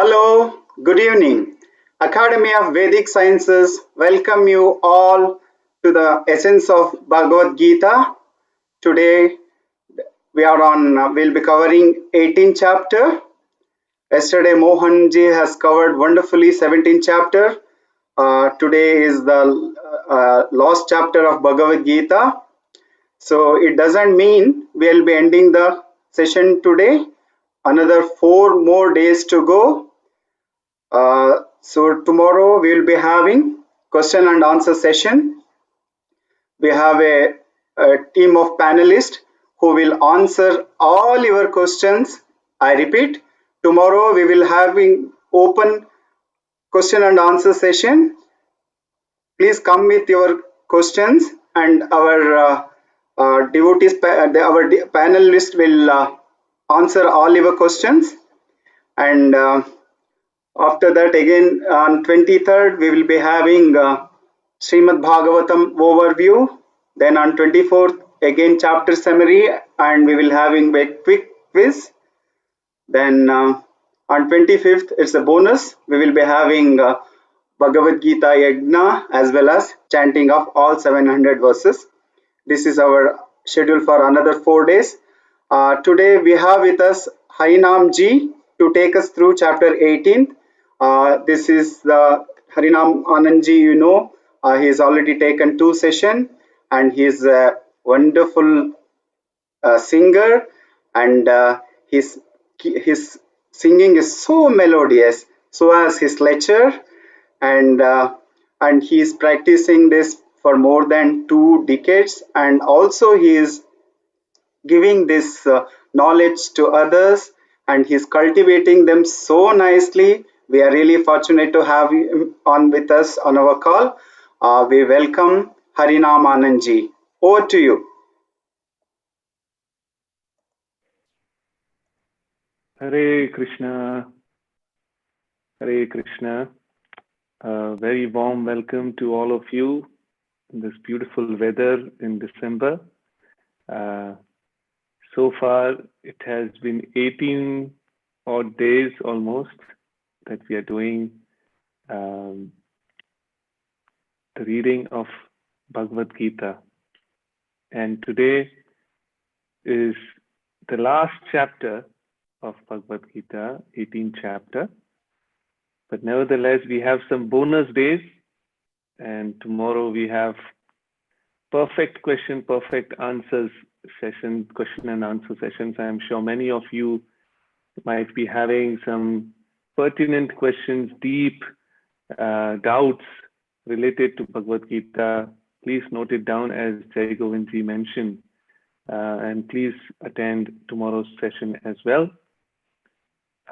Hello, good evening. Academy of Vedic Sciences welcome you all to the essence of Bhagavad Gita. Today we'll be covering 18th chapter. Yesterday Mohan ji has covered wonderfully 17th chapter. Today is the last chapter of Bhagavad Gita. So it doesn't mean we'll be ending the session today. Another 4 more days to go. So tomorrow we will be having question and answer session. We have a team of panelists who will answer all your questions. I repeat, tomorrow we will having open question and answer session. Please come with your questions, and our devotees, our panelists will answer all your questions. And after that, again on 23rd, we will be having Srimad Bhagavatam overview. Then on 24th, again chapter summary, and we will having a quick quiz. Then on 25th, it's a bonus. We will be having Bhagavad Gita Yajna as well as chanting of all 700 verses. This is our schedule for another 4 days. Today we have with us Harinam Ji to take us through chapter 18. This is the Harinam Anand Ji, he has already taken 2 sessions, and he is a wonderful singer, and his singing is so melodious, so as his lecture, and he is practicing this for more than 2 decades, and also he is giving this knowledge to others, and he's cultivating them so nicely. We are really fortunate to have him on with us on our call. We welcome Harinam Anand Ji. Over to you. Hare Krishna. Hare Krishna. Very warm welcome to all of you in this beautiful weather in December. So far, it has been 18 odd days almost that we are doing the reading of Bhagavad Gita. And today is the last chapter of Bhagavad Gita, 18th chapter. But nevertheless, we have some bonus days, and tomorrow we have perfect question, perfect answers session, question and answer sessions. I am sure many of you might be having some pertinent questions, deep doubts related to Bhagavad Gita. Please note it down as Jai Govindji mentioned, and please attend tomorrow's session as well.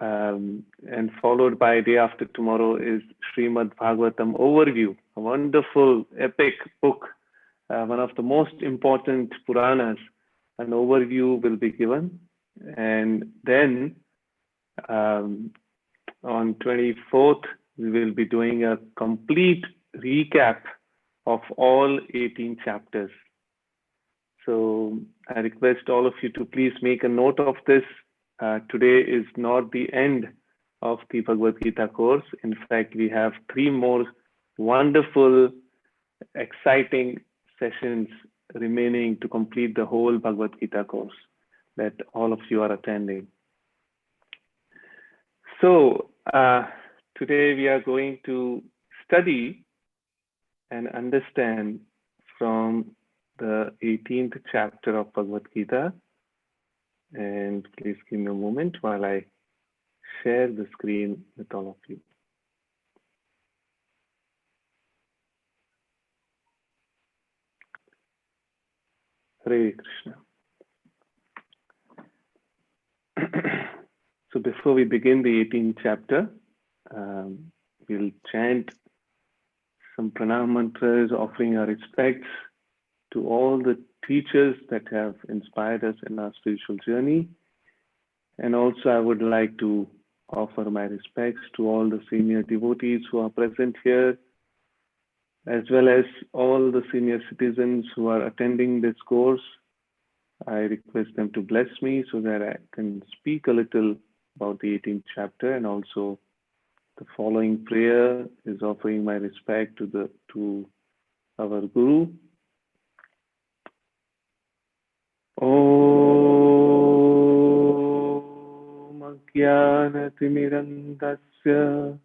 And followed by day after tomorrow is Srimad Bhagavatam overview, a wonderful epic book, one of the most important Puranas. An overview will be given, and then on 24th we will be doing a complete recap of all 18 chapters. So I request all of you to please make a note of this. Today is not the end of the Bhagavad Gita course. In fact, we have 3 more wonderful, exciting sessions remaining to complete the whole Bhagavad Gita course that all of you are attending. So today we are going to study and understand from the 18th chapter of Bhagavad Gita. And please give me a moment while I share the screen with all of you. Hare Krishna. So before we begin the 18th chapter, we'll chant some pranam mantras, offering our respects to all the teachers that have inspired us in our spiritual journey. And also I would like to offer my respects to all the senior devotees who are present here, as well as all the senior citizens who are attending this course. I request them to bless me so that I can speak a little about the 18th chapter and also The following prayer is offering my respect to our Guru. Om Ajnanatirmirandasya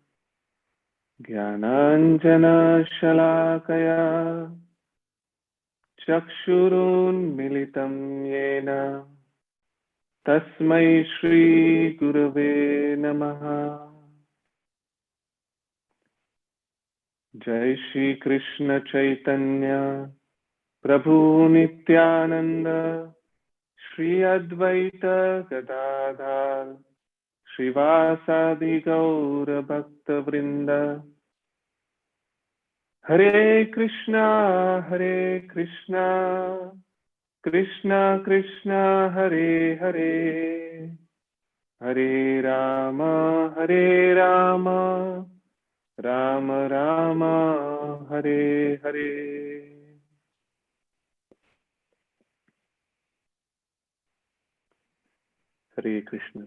Jnananjana Shalakaya Chakshurun Militam Yena Tasmai Shri Gurave Namaha. Jai Shri Krishna Chaitanya Prabhu Nityananda Shri Advaita Gadadhar Shrivasadi Gaura Bhakta Vrinda. Hare Krishna Krishna Krishna Hare Hare Hare Rama Rama Rama Hare Hare. Hare Krishna.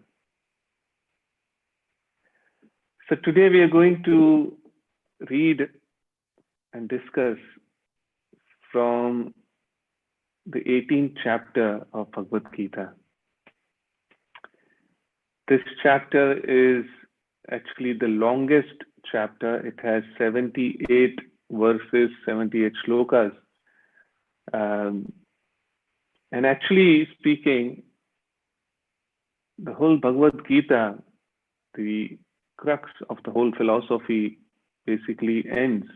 So today we are going to read and discuss from the 18th chapter of Bhagavad Gita. This chapter is actually the longest chapter. It has 78 verses, 78 shlokas. And actually speaking, the whole Bhagavad Gita, the crux of the whole philosophy, basically ends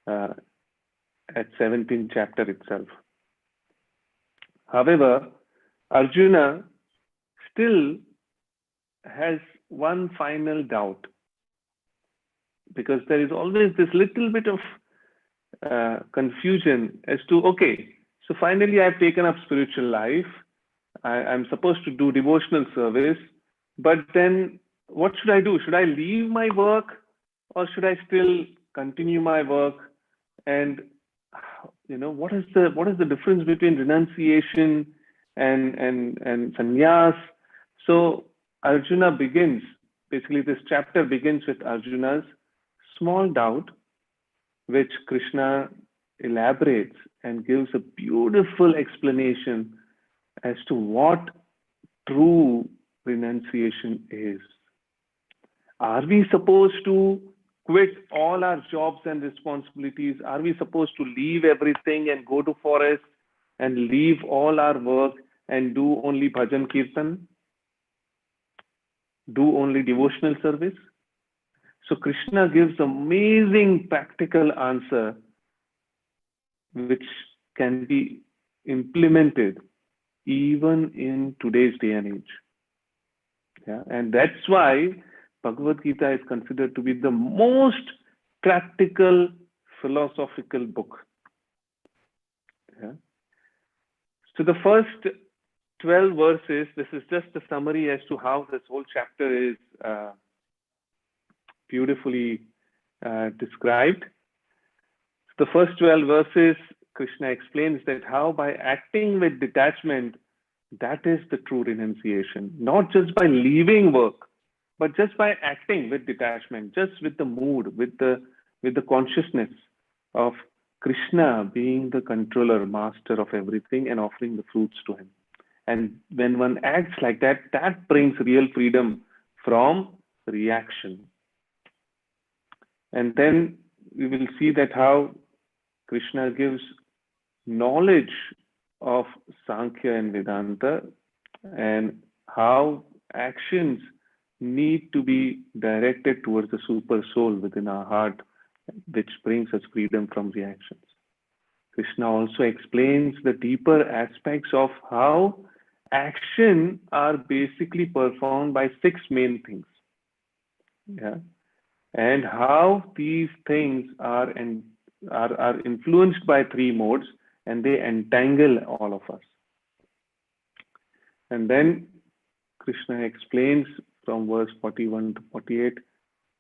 at 17th chapter itself. However, Arjuna still has one final doubt, because there is always this little bit of confusion as to, okay, so finally I've taken up spiritual life, I'm supposed to do devotional service, but then what should I do? Should I leave my work, or should I still continue my work? And what is the difference between renunciation and sannyas? So Arjuna begins, basically this chapter begins with Arjuna's small doubt, which Krishna elaborates and gives a beautiful explanation as to what true renunciation is. Are we supposed to quit all our jobs and responsibilities? Are we supposed to leave everything and go to forest and leave all our work and do only bhajan kirtan? Do only devotional service? So Krishna gives amazing practical answer which can be implemented even in today's day and age. Yeah? And that's why Bhagavad Gita is considered to be the most practical philosophical book. Yeah? So the first 12 verses, this is just a summary as to how this whole chapter is beautifully described. The first 12 verses, Krishna explains that how by acting with detachment, that is the true renunciation. Not just by leaving work, but just by acting with detachment, just with the mood, with the consciousness of Krishna being the controller, master of everything, and offering the fruits to him. And when one acts like that, that brings real freedom from reaction. And then we will see that how Krishna gives knowledge of Sankhya and Vedanta, and how actions need to be directed towards the super soul within our heart, which brings us freedom from reactions. Krishna also explains the deeper aspects of how action are basically performed by 6 main things. Yeah? And how these things are influenced by 3 modes, and they entangle all of us. And then Krishna explains from verse 41 to 48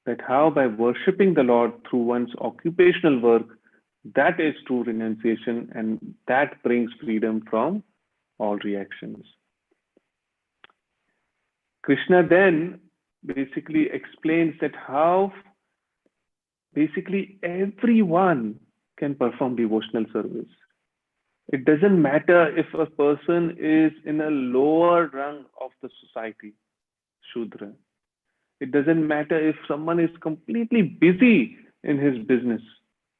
that how by worshipping the Lord through one's occupational work, that is true renunciation, and that brings freedom from all reactions. Krishna then basically explains that how basically everyone can perform devotional service. It doesn't matter if a person is in a lower rung of the society, Shudra. It doesn't matter if someone is completely busy in his business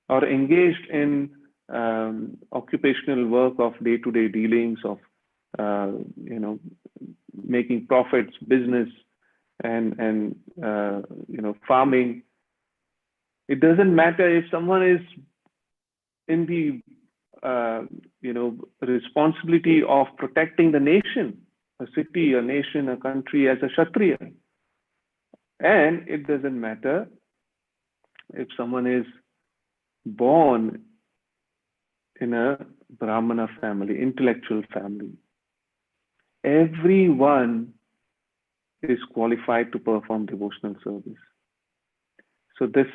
or engaged in occupational work of day-to-day dealings of, making profits, business, and farming. It doesn't matter if someone is in the responsibility of protecting the nation, a city, a nation, a country as a Kshatriya. And it doesn't matter if someone is born in a Brahmana family, intellectual family. Everyone is qualified to perform devotional service. So this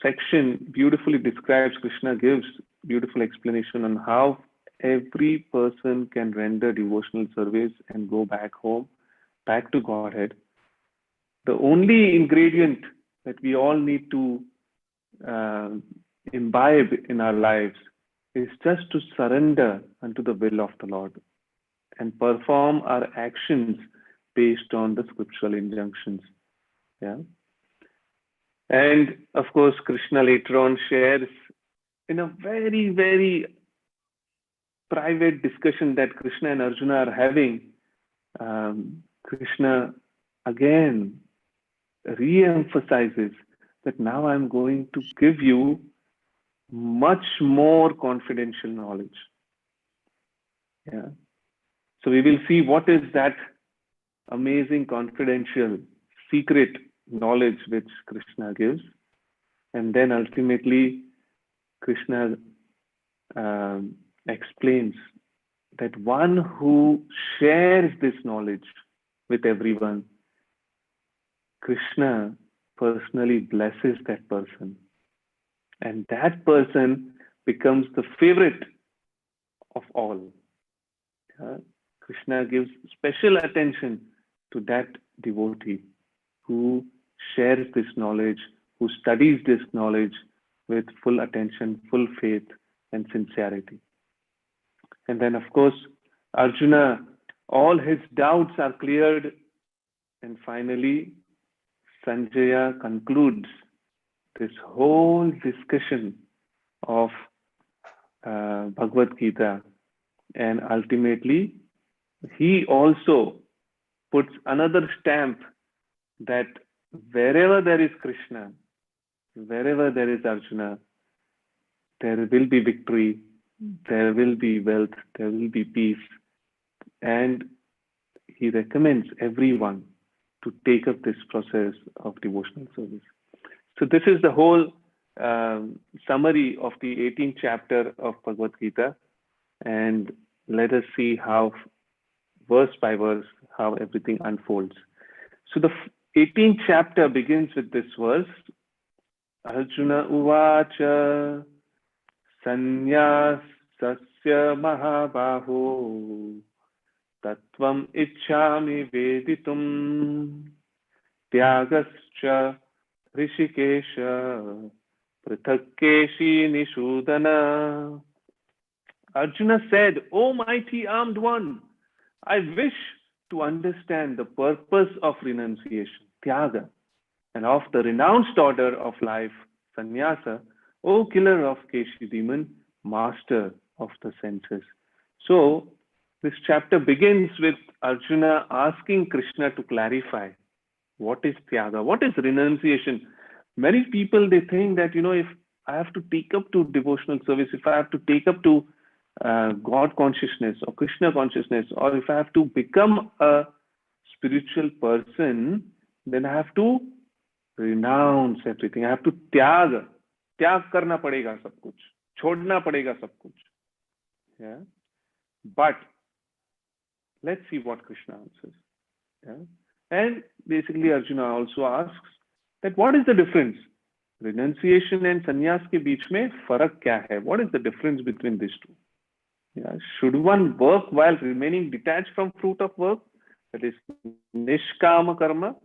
section beautifully describes, Krishna gives beautiful explanation on how every person can render devotional service and go back home, back to Godhead. The only ingredient that we all need to imbibe in our lives is just to surrender unto the will of the Lord and perform our actions based on the scriptural injunctions. Yeah. And of course, Krishna later on shares in a very, very private discussion that Krishna and Arjuna are having. Krishna again re-emphasizes that now I'm going to give you much more confidential knowledge. Yeah. So we will see what is that amazing confidential secret knowledge which Krishna gives. And then ultimately Krishna explains that one who shares this knowledge with everyone, Krishna personally blesses that person. And that person becomes the favorite of all. Krishna gives special attention to that devotee who shares this knowledge, who studies this knowledge with full attention, full faith, and sincerity. And then, of course, Arjuna, all his doubts are cleared. And finally, Sanjaya concludes this whole discussion of Bhagavad Gita. And ultimately, he also puts another stamp that wherever there is Krishna, wherever there is Arjuna, there will be victory, there will be wealth, there will be peace. And he recommends everyone to take up this process of devotional service. So this is the whole summary of the 18th chapter of Bhagavad Gita. And let us see how, verse by verse, how everything unfolds. So the 18th chapter begins with this verse. Arjuna uvacha sanyasasya mahabaho tattvam ichchami veditum tyagascha rishikesha prithakkeshi nishudana. Arjuna said, O mighty armed one, I wish to understand the purpose of renunciation, tyaga, and of the renounced order of life, sannyasa, O killer of Keshi demon, master of the senses. So, this chapter begins with Arjuna asking Krishna to clarify what is tyaga, what is renunciation. Many people, they think that, if I have to take up to devotional service, if I have to take up to God consciousness or Krishna consciousness, or if I have to become a spiritual person, then I have to renounce everything. I have to त्याग करना पड़ेगा सब कुछ, छोड़ना पड़ेगा सब कुछ. Yeah. But let's see what Krishna answers. Yeah. And basically Arjuna also asks that what is the difference? Renunciation and sannyas के बीच में फर्क क्या है? What is the difference between these two? Yeah. Should one work while remaining detached from fruit of work? That is nishkama karma.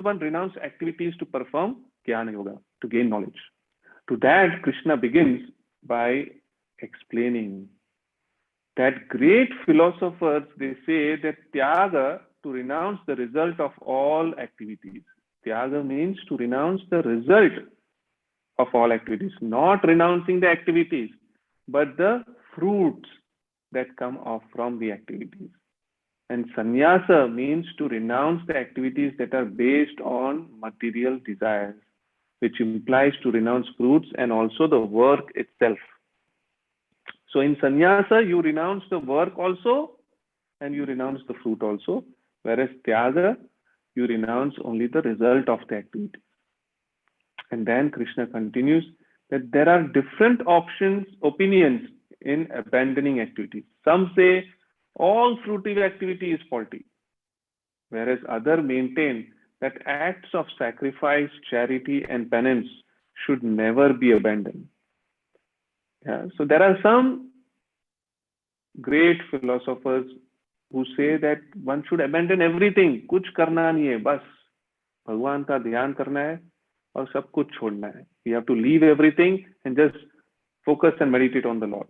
one renounce activities to perform Jnana Yoga, to gain knowledge? To that, Krishna begins by explaining that great philosophers, they say that Tyaga, to renounce the result of all activities. Tyaga means to renounce the result of all activities, not renouncing the activities, but the fruits that come off from the activities. And sannyasa means to renounce the activities that are based on material desires, which implies to renounce fruits and also the work itself. So in sannyasa, you renounce the work also and you renounce the fruit also, whereas tyaga, you renounce only the result of the activity. And then Krishna continues that there are different opinions in abandoning activities. Some say all fruitive activity is faulty, whereas others maintain that acts of sacrifice, charity, and penance should never be abandoned. Yeah, so there are some great philosophers who say that one should abandon everything. कुछ करना नहीं है, बस भगवान का ध्यान करना है और सब कुछ छोड़ना है. You have to leave everything and just focus and meditate on the Lord.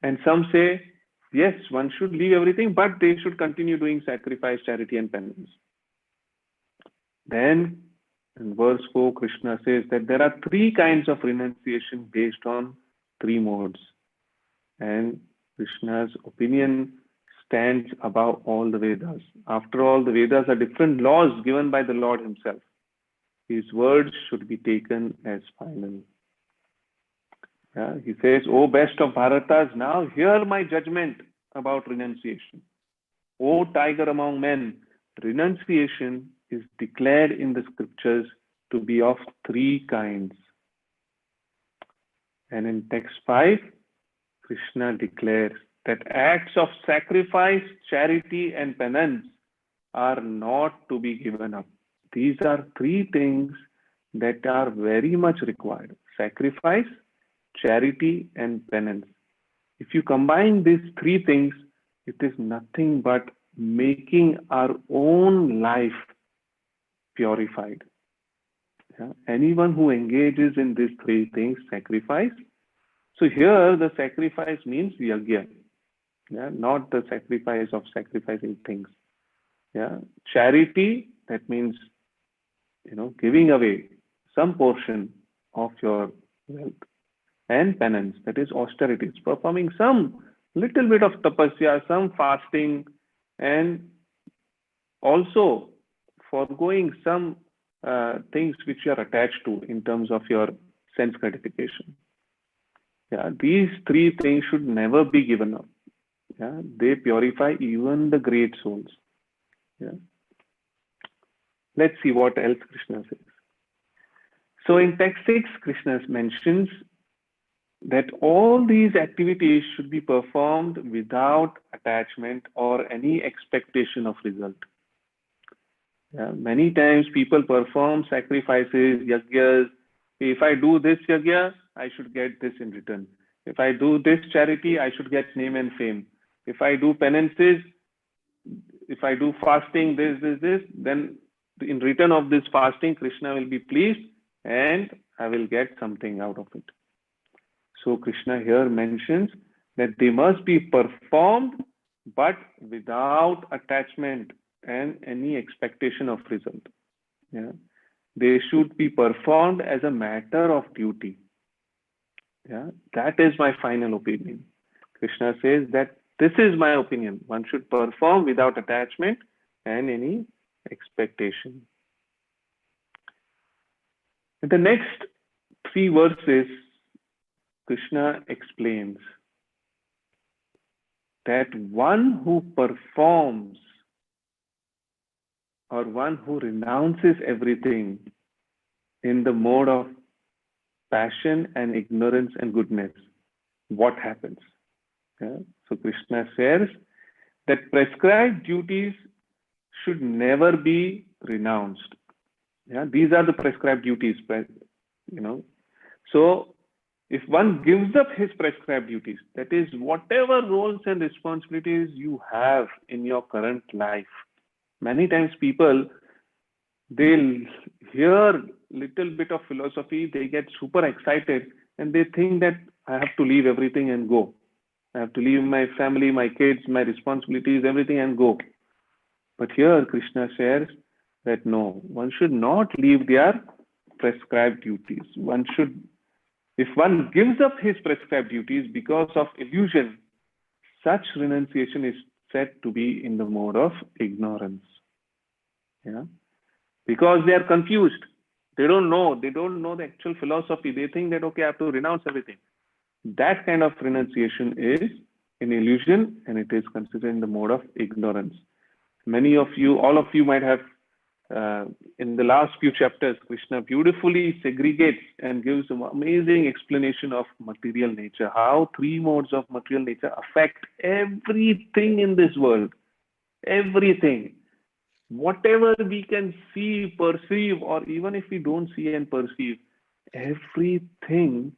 And some say, yes, one should leave everything, but they should continue doing sacrifice, charity, and penance. Then in verse 4, Krishna says that there are three kinds of renunciation based on three modes. And Krishna's opinion stands above all the Vedas. After all, the Vedas are different laws given by the Lord himself. His words should be taken as final. Yeah, he says, O best of Bharatas, now hear my judgment about renunciation. O tiger among men, renunciation is declared in the scriptures to be of three kinds. And in text 5, Krishna declares that acts of sacrifice, charity, and penance are not to be given up. These are three things that are very much required: sacrifice, charity, and penance. If you combine these three things, it is nothing but making our own life purified. Yeah? Anyone who engages in these three things, sacrifice. So here the sacrifice means yajna, yeah? Not the sacrifice of sacrificing things. Yeah? Charity, that means, giving away some portion of your wealth. And penance, that is austerities, performing some little bit of tapasya, some fasting, and also foregoing some things which you are attached to in terms of your sense gratification. Yeah, these three things should never be given up. Yeah, they purify even the great souls. Yeah. Let's see what else Krishna says. So in text 6, Krishna mentions that all these activities should be performed without attachment or any expectation of result. Yeah, many times people perform sacrifices, yajnas. If I do this yajna, I should get this in return. If I do this charity, I should get name and fame. If I do penances, if I do fasting, this, then in return of this fasting, Krishna will be pleased and I will get something out of it. So Krishna here mentions that they must be performed, but without attachment and any expectation of result. Yeah. They should be performed as a matter of duty. Yeah. That is my final opinion. Krishna says that this is my opinion. One should perform without attachment and any expectation. In the next 3 verses, Krishna explains that one who performs or one who renounces everything in the mode of passion and ignorance and goodness, what happens? Yeah? So Krishna says that prescribed duties should never be renounced. Yeah? These are the prescribed duties, So if one gives up his prescribed duties, that is whatever roles and responsibilities you have in your current life, Many times people, they'll hear little bit of philosophy, they get super excited, and they think that I have to leave everything and go. I have to leave my family, my kids, my responsibilities, everything and go. But here Krishna shares that no, one should not leave their prescribed duties. One should, if one gives up his prescribed duties because of illusion, such renunciation is said to be in the mode of ignorance. Yeah, because they are confused. They don't know the actual philosophy. They think that, okay, I have to renounce everything. That kind of renunciation is an illusion, and it is considered in the mode of ignorance. Many of you, all of you might have, in the last few chapters, Krishna beautifully segregates and gives an amazing explanation of material nature, how three modes of material nature affect everything in this world. Everything. Whatever we can see, perceive, or even if we don't see and perceive, everything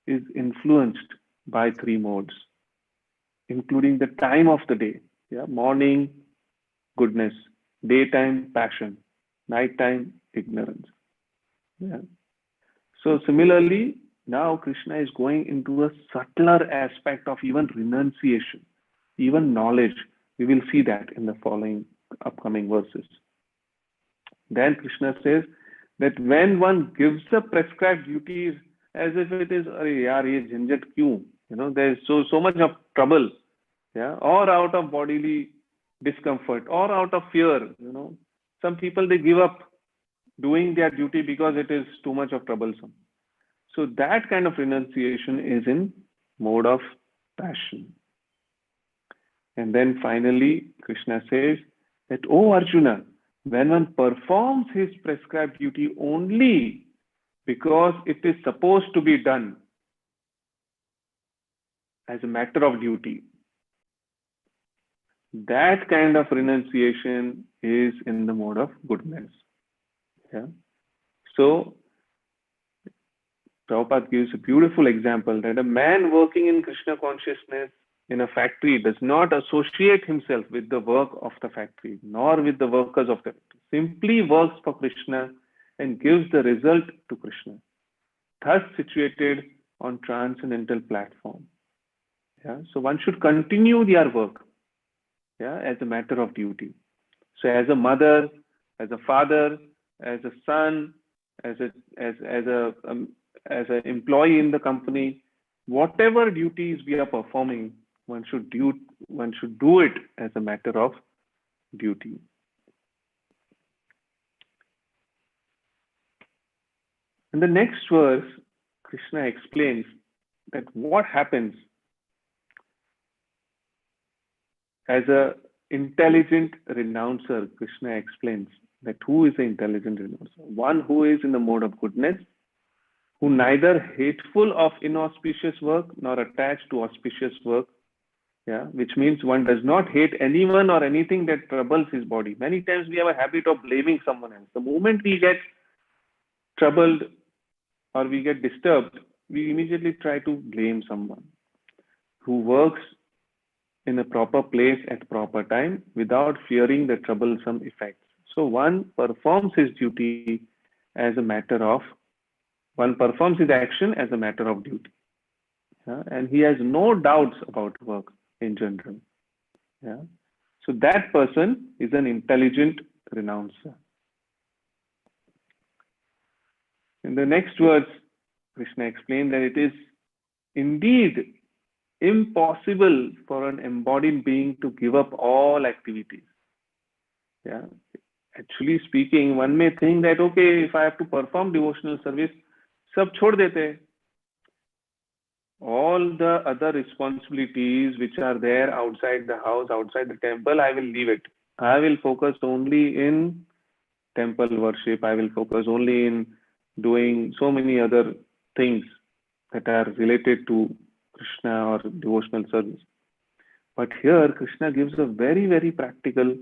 is influenced by three modes, including the time of the day. Yeah, morning, goodness; daytime, passion; nighttime, ignorance. Yeah. So similarly, now Krishna is going into a subtler aspect of even renunciation, even knowledge. We will see that in the following upcoming verses. Then Krishna says that when one gives up prescribed duties as if it is, "Arey yaar, ye jhanjat kyun?" There is so much of trouble, yeah, or out of bodily discomfort, or out of fear. Some people, they give up doing their duty because it is too much of troublesome. So that kind of renunciation is in mode of passion. And then finally, Krishna says that, "Oh Arjuna, when one performs his prescribed duty only because it is supposed to be done as a matter of duty, that kind of renunciation is in the mode of goodness." Yeah. So Prabhupada gives a beautiful example that a man working in Krishna consciousness in a factory does not associate himself with the work of the factory, nor with the workers of the factory. Simply works for Krishna and gives the result to Krishna, thus situated on transcendental platform. Yeah? So one should continue their work, yeah, as a matter of duty. So as a mother, as a father, as a son, as an employee in the company, whatever duties we are performing, one should do it as a matter of duty. In the next verse, Krishna explains that what happens as a intelligent renouncer. Krishna explains that who is the intelligent renouncer? One who is in the mode of goodness, who neither hateful of inauspicious work nor attached to auspicious work. Yeah, which means one does not hate anyone or anything that troubles his body. Many times we have a habit of blaming someone else. The moment we get troubled or we get disturbed, we immediately try to blame someone who works in a proper place at proper time without fearing the troublesome effects. So one performs his duty as a matter of, one performs his action as a matter of duty. Yeah? And he has no doubts about work in general. Yeah? So that person is an intelligent renouncer. In the next words, Krishna explained that it is indeed impossible for an embodied being to give up all activities. Yeah. Actually speaking, one may think that, okay, if I have to perform devotional service, sab chhod dete. All the other responsibilities which are there outside the house, outside the temple, I will leave it. I will focus only in temple worship. I will focus only in doing so many other things that are related to Krishna or devotional service. But here Krishna gives a very, very practical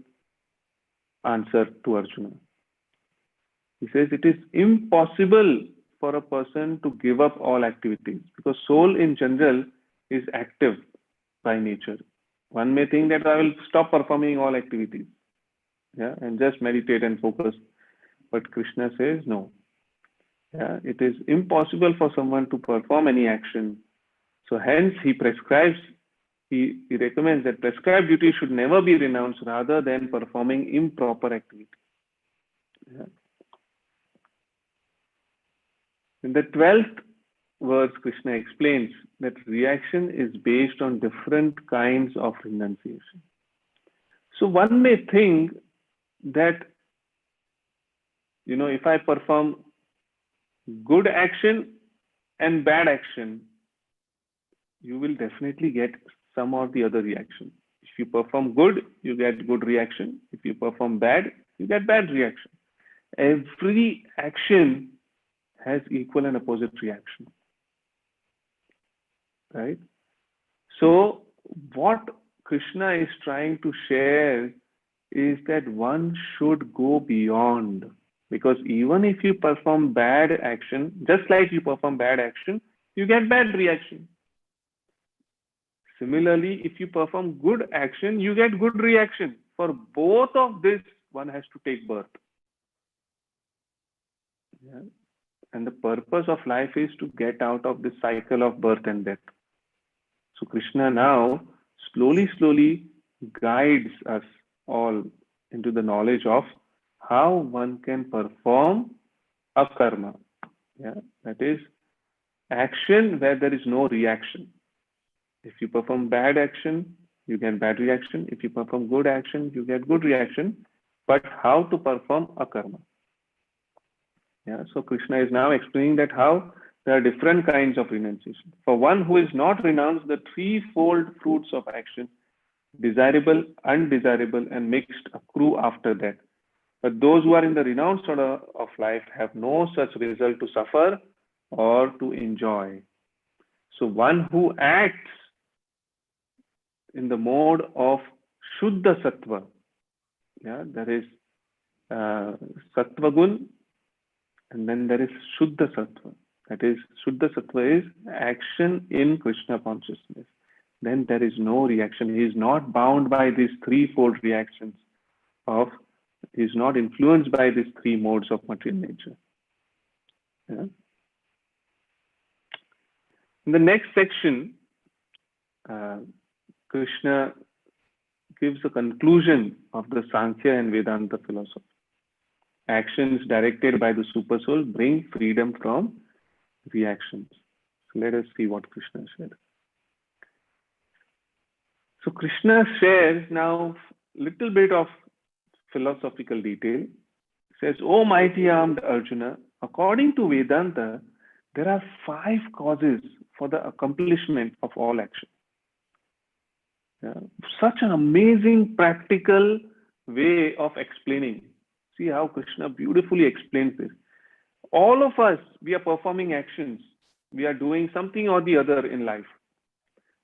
answer to Arjuna. He says it is impossible for a person to give up all activities because soul in general is active by nature. One may think that I will stop performing all activities. yeah, and just meditate and focus. But Krishna says no. Yeah, it is impossible for someone to perform any action. So hence he prescribes, he recommends that prescribed duty should never be renounced rather than performing improper activity. Yeah. In the 12th verse, Krishna explains that reaction is based on different kinds of renunciation. So one may think that, if I perform good action and bad action, you will definitely get some or the other reaction. If you perform good, you get good reaction. If you perform bad, you get bad reaction. Every action has equal and opposite reaction, right? So what Krishna is trying to share is that one should go beyond, because even if you perform bad action, just like you perform bad action, you get bad reaction. Similarly, if you perform good action, you get good reaction. For both of this, one has to take birth. Yeah. And the purpose of life is to get out of this cycle of birth and death. So Krishna now slowly guides us all into the knowledge of how one can perform a karma. Yeah, that is action where there is no reaction. If you perform bad action, you get bad reaction. If you perform good action, you get good reaction. But how to perform a karma? Yeah, so Krishna is now explaining that how there are different kinds of renunciation. For one who is not renounced the threefold fruits of action, desirable, undesirable, and mixed, accrue after that. But those who are in the renounced order of life have no such result to suffer or to enjoy. So one who acts in the mode of Shuddha Sattva, yeah, there is Sattva Gun, and then there is Shuddha Sattva. That is, Shuddha Sattva is action in Krishna consciousness. Then there is no reaction. He is not bound by these threefold reactions he is not influenced by these three modes of material nature. Yeah. In the next section, Krishna gives a conclusion of the Sankhya and Vedanta philosophy. Actions directed by the Supersoul bring freedom from reactions. So let us see what Krishna said. So Krishna shares now a little bit of philosophical detail. He says, "O mighty armed Arjuna, according to Vedanta, there are 5 causes for the accomplishment of all action." Yeah. Such an amazing practical way of explaining. See how Krishna beautifully explains this. All of us, we are performing actions. We are doing something or the other in life.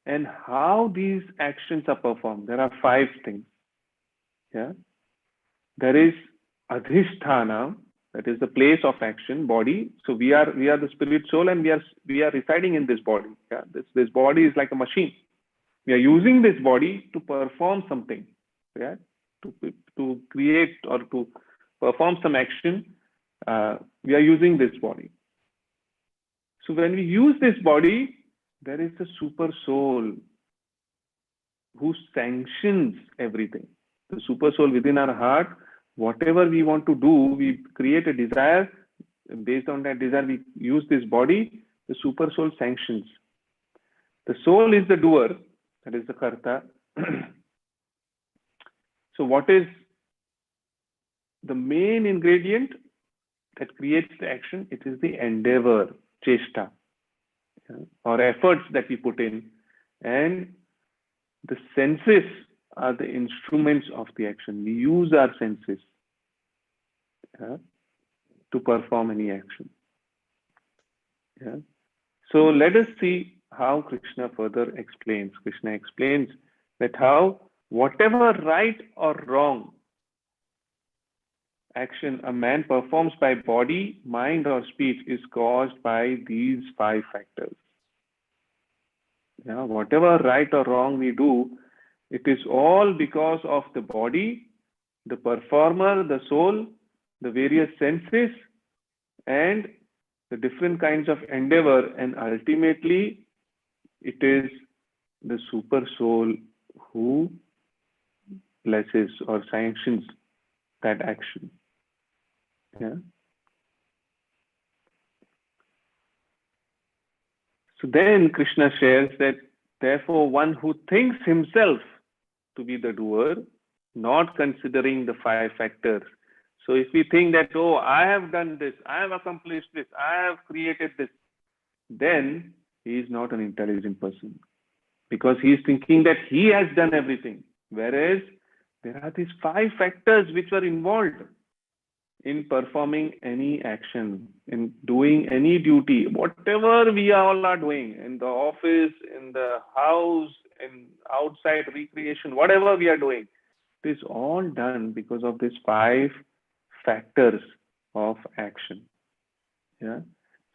And how these actions are performed, there are 5 things. Yeah. There is adhisthana, that is the place of action, body. So we are the spirit soul, and we are residing in this body. Yeah. This body is like a machine. We are using this body to perform something, yeah, to create or to perform some action. We are using this body. So when we use this body, there is a super soul who sanctions everything. The super soul within our heart, whatever we want to do, we create a desire. Based on that desire, we use this body. The super soul sanctions. The soul is the doer. That is the karta. So what is the main ingredient that creates the action? It is the endeavor, chesta, or efforts that we put in. And the senses are the instruments of the action. We use our senses to perform any action. Yeah. So let us see how Krishna further explains. Krishna explains that how whatever right or wrong action a man performs by body, mind, or speech is caused by these 5 factors. Yeah, whatever right or wrong we do, it is all because of the body, the performer, the soul, the various senses, and the different kinds of endeavor, and ultimately it is the super soul who blesses or sanctions that action. Yeah. So then Krishna shares that therefore one who thinks himself to be the doer, not considering the 5 factors. So if we think that, oh, I have done this, I have accomplished this, I have created this, then he is not an intelligent person, because he is thinking that he has done everything. Whereas there are these 5 factors which are involved in performing any action, in doing any duty, whatever we all are doing, in the office, in the house, in outside recreation, whatever we are doing, it is all done because of these 5 factors of action. Yeah.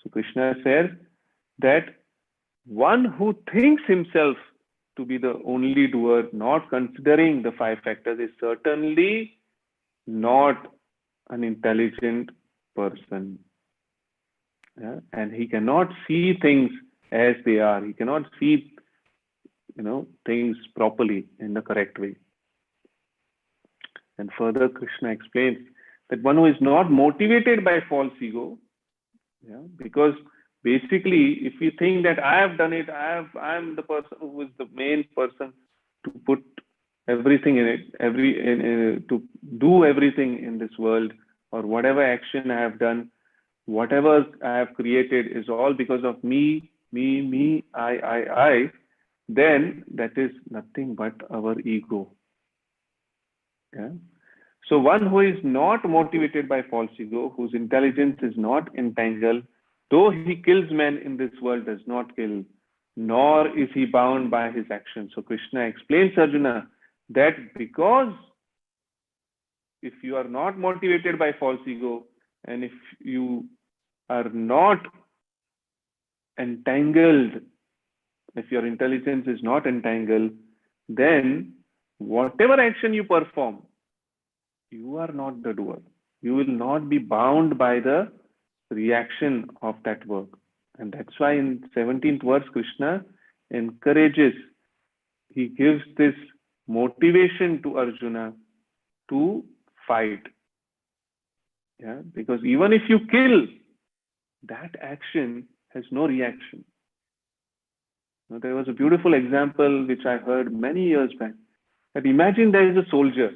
So Krishna says that one who thinks himself to be the only doer, not considering the 5 factors, is certainly not an intelligent person. Yeah? And he cannot see things as they are. He cannot see, things properly in the correct way. And further, Krishna explains that one who is not motivated by false ego, because basically, if we think that I have done it, I'm the person who is the main person to put everything in it, to do everything in this world, or whatever action I have done, whatever I have created is all because of me, I, then that is nothing but our ego. Yeah. So one who is not motivated by false ego, whose intelligence is not entangled, though he kills men in this world, does not kill, nor is he bound by his actions. So Krishna explains, Arjuna, that because if you are not motivated by false ego, and if you are not entangled, if your intelligence is not entangled, then whatever action you perform, you are not the doer. You will not be bound by the reaction of that work. And that's why in 17th verse, Krishna encourages, he gives this motivation to Arjuna to fight. Yeah, because even if you kill, that action has no reaction. Now, there was a beautiful example which I heard many years back. That imagine there is a soldier,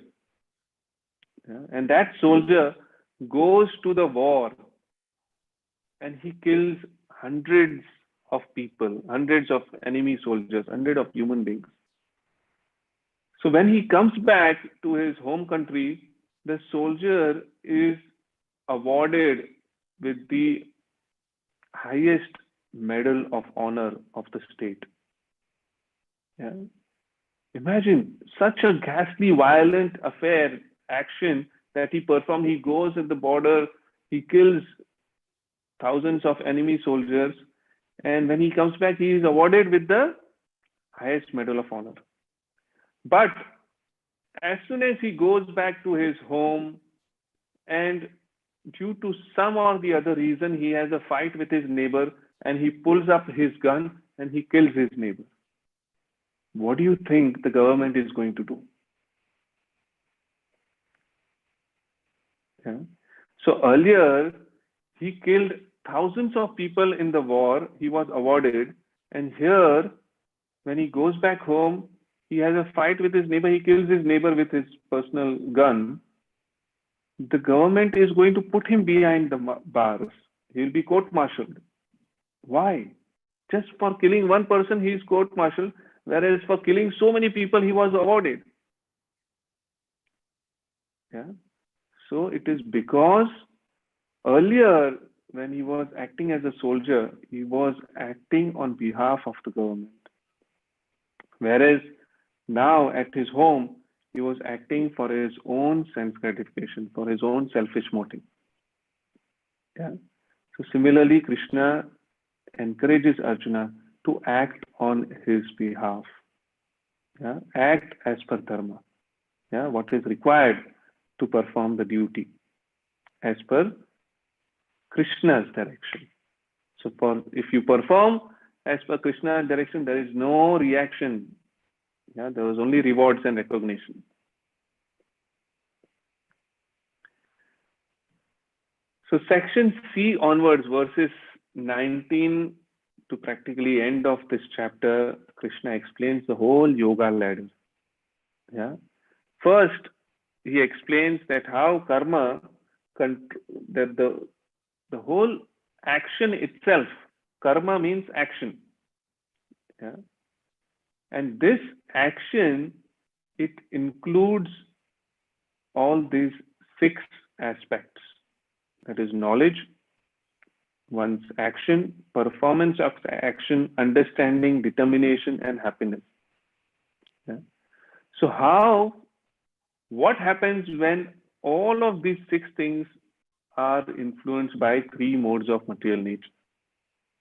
and that soldier goes to the war and he kills hundreds of people, hundreds of enemy soldiers, hundreds of human beings. So when he comes back to his home country, the soldier is awarded with the highest medal of honor of the state. Yeah. Imagine such a ghastly, violent action that he performed. He goes at the border, he kills thousands of enemy soldiers, and when he comes back, he is awarded with the highest medal of honor. But as soon as he goes back to his home, and due to some or the other reason, he has a fight with his neighbor, and he pulls up his gun and he kills his neighbor, what do you think the government is going to do? Yeah. So earlier, he killed thousands of people in the war, he was awarded, and here, when he goes back home, he has a fight with his neighbor, he kills his neighbor with his personal gun. The government is going to put him behind the bars. He'll be court-martialed. Why? Just for killing one person, he is court-martialed, whereas for killing so many people, he was awarded. Yeah. So it is because earlier, when he was acting as a soldier, he was acting on behalf of the government. Whereas now at his home, he was acting for his own sense gratification, for his own selfish motive. Yeah. So similarly, Krishna encourages Arjuna to act on his behalf. Yeah. Act as per dharma. Yeah. What is required to perform the duty as per Krishna's direction. So if you perform as per Krishna's direction, there is no reaction. Yeah, there was only rewards and recognition. So section C onwards, verses 19 to practically end of this chapter, Krishna explains the whole yoga ladder. Yeah. First, he explains that how karma, that the whole action itself, karma means action. Yeah. And this action, it includes all these 6 aspects. That is knowledge, one's action, performance of action, understanding, determination, and happiness. Yeah. So what happens when all of these 6 things are influenced by 3 modes of material nature?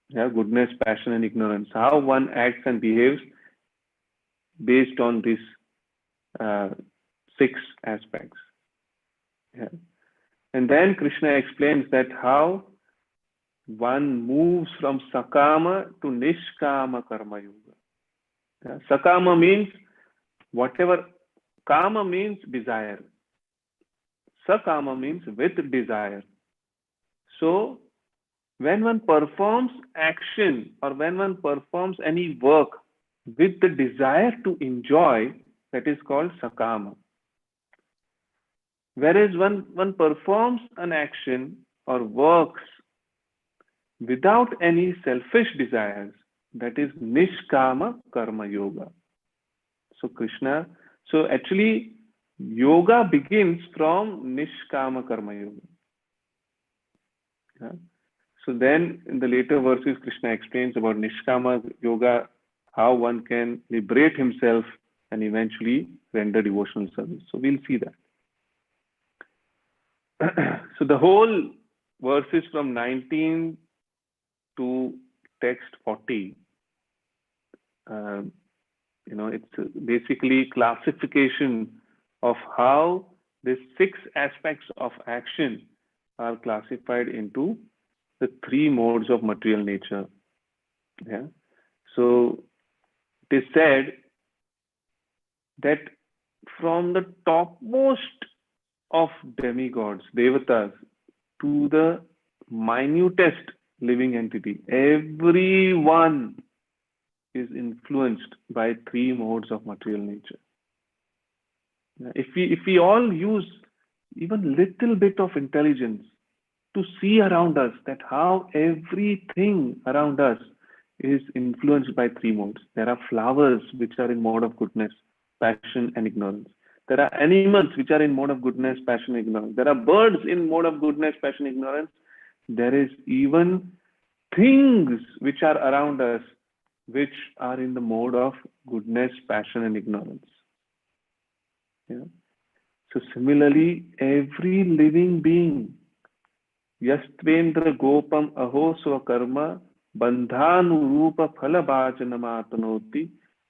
Yeah, goodness, passion, and ignorance. How one acts and behaves based on these 6 aspects. Yeah. And then Krishna explains that how one moves from sakama to nishkama karma yoga. Yeah. Sakama means whatever, kama means desire. Sakama means with desire. So when one performs action or when one performs any work with the desire to enjoy, that is called sakama. Whereas one performs an action or works without any selfish desires, that is nishkama karma yoga. So actually yoga begins from nishkama karma yoga. Yeah. So then in the later verses, Krishna explains about nishkama yoga, how one can liberate himself and eventually render devotional service. So we'll see that. So the whole verses from 19 to text 40, it's basically classification of how these 6 aspects of action are classified into the 3 modes of material nature. Yeah. So it is said that from the topmost of demigods, devatas, to the minutest living entity, everyone is influenced by 3 modes of material nature. If we all use even little bit of intelligence to see around us that how everything around us is influenced by 3 modes. There are flowers which are in mode of goodness, passion, and ignorance. There are animals which are in mode of goodness, passion, ignorance. There are birds in mode of goodness, passion, ignorance. There is even things which are around us which are in the mode of goodness, passion, and ignorance. Yeah. So similarly, every living being, yastvendra gopam aho swakarma bandhanurupa phalabhajanamatanoti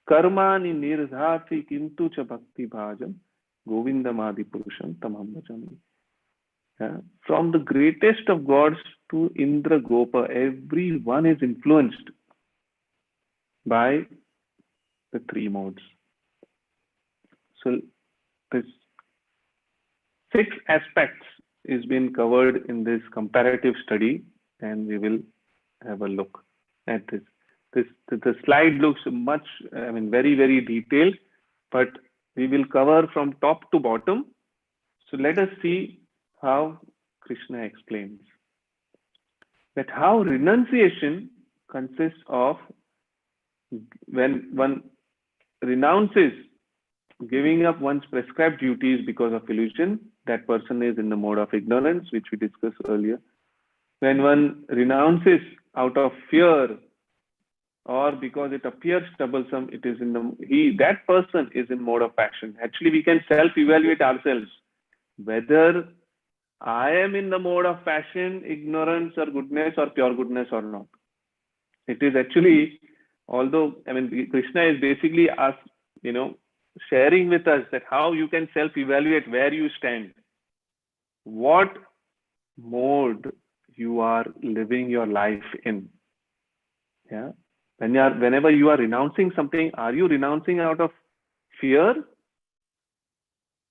karmani nirdhati kintu cha bhakti bhajam govindamadi purusham tamam bhajami. Yeah. From the greatest of gods to Indra Gopa, everyone is influenced by the 3 modes. So this 6 aspects is being covered in this comparative study, and we will have a look at this. The slide looks much, very, very detailed, but we will cover from top to bottom. So let us see how Krishna explains that how renunciation consists of when one renounces giving up one's prescribed duties because of illusion, that person is in the mode of ignorance, which we discussed earlier. When one renounces out of fear or because it appears troublesome, it is that person is in mode of passion. Actually, we can self-evaluate ourselves whether I am in the mode of passion, ignorance, or goodness, or pure goodness or not. It is actually, although Krishna is basically us, sharing with us that how you can self-evaluate where you stand. what mode you are living your life in. Yeah. Whenever you are renouncing something, are you renouncing out of fear?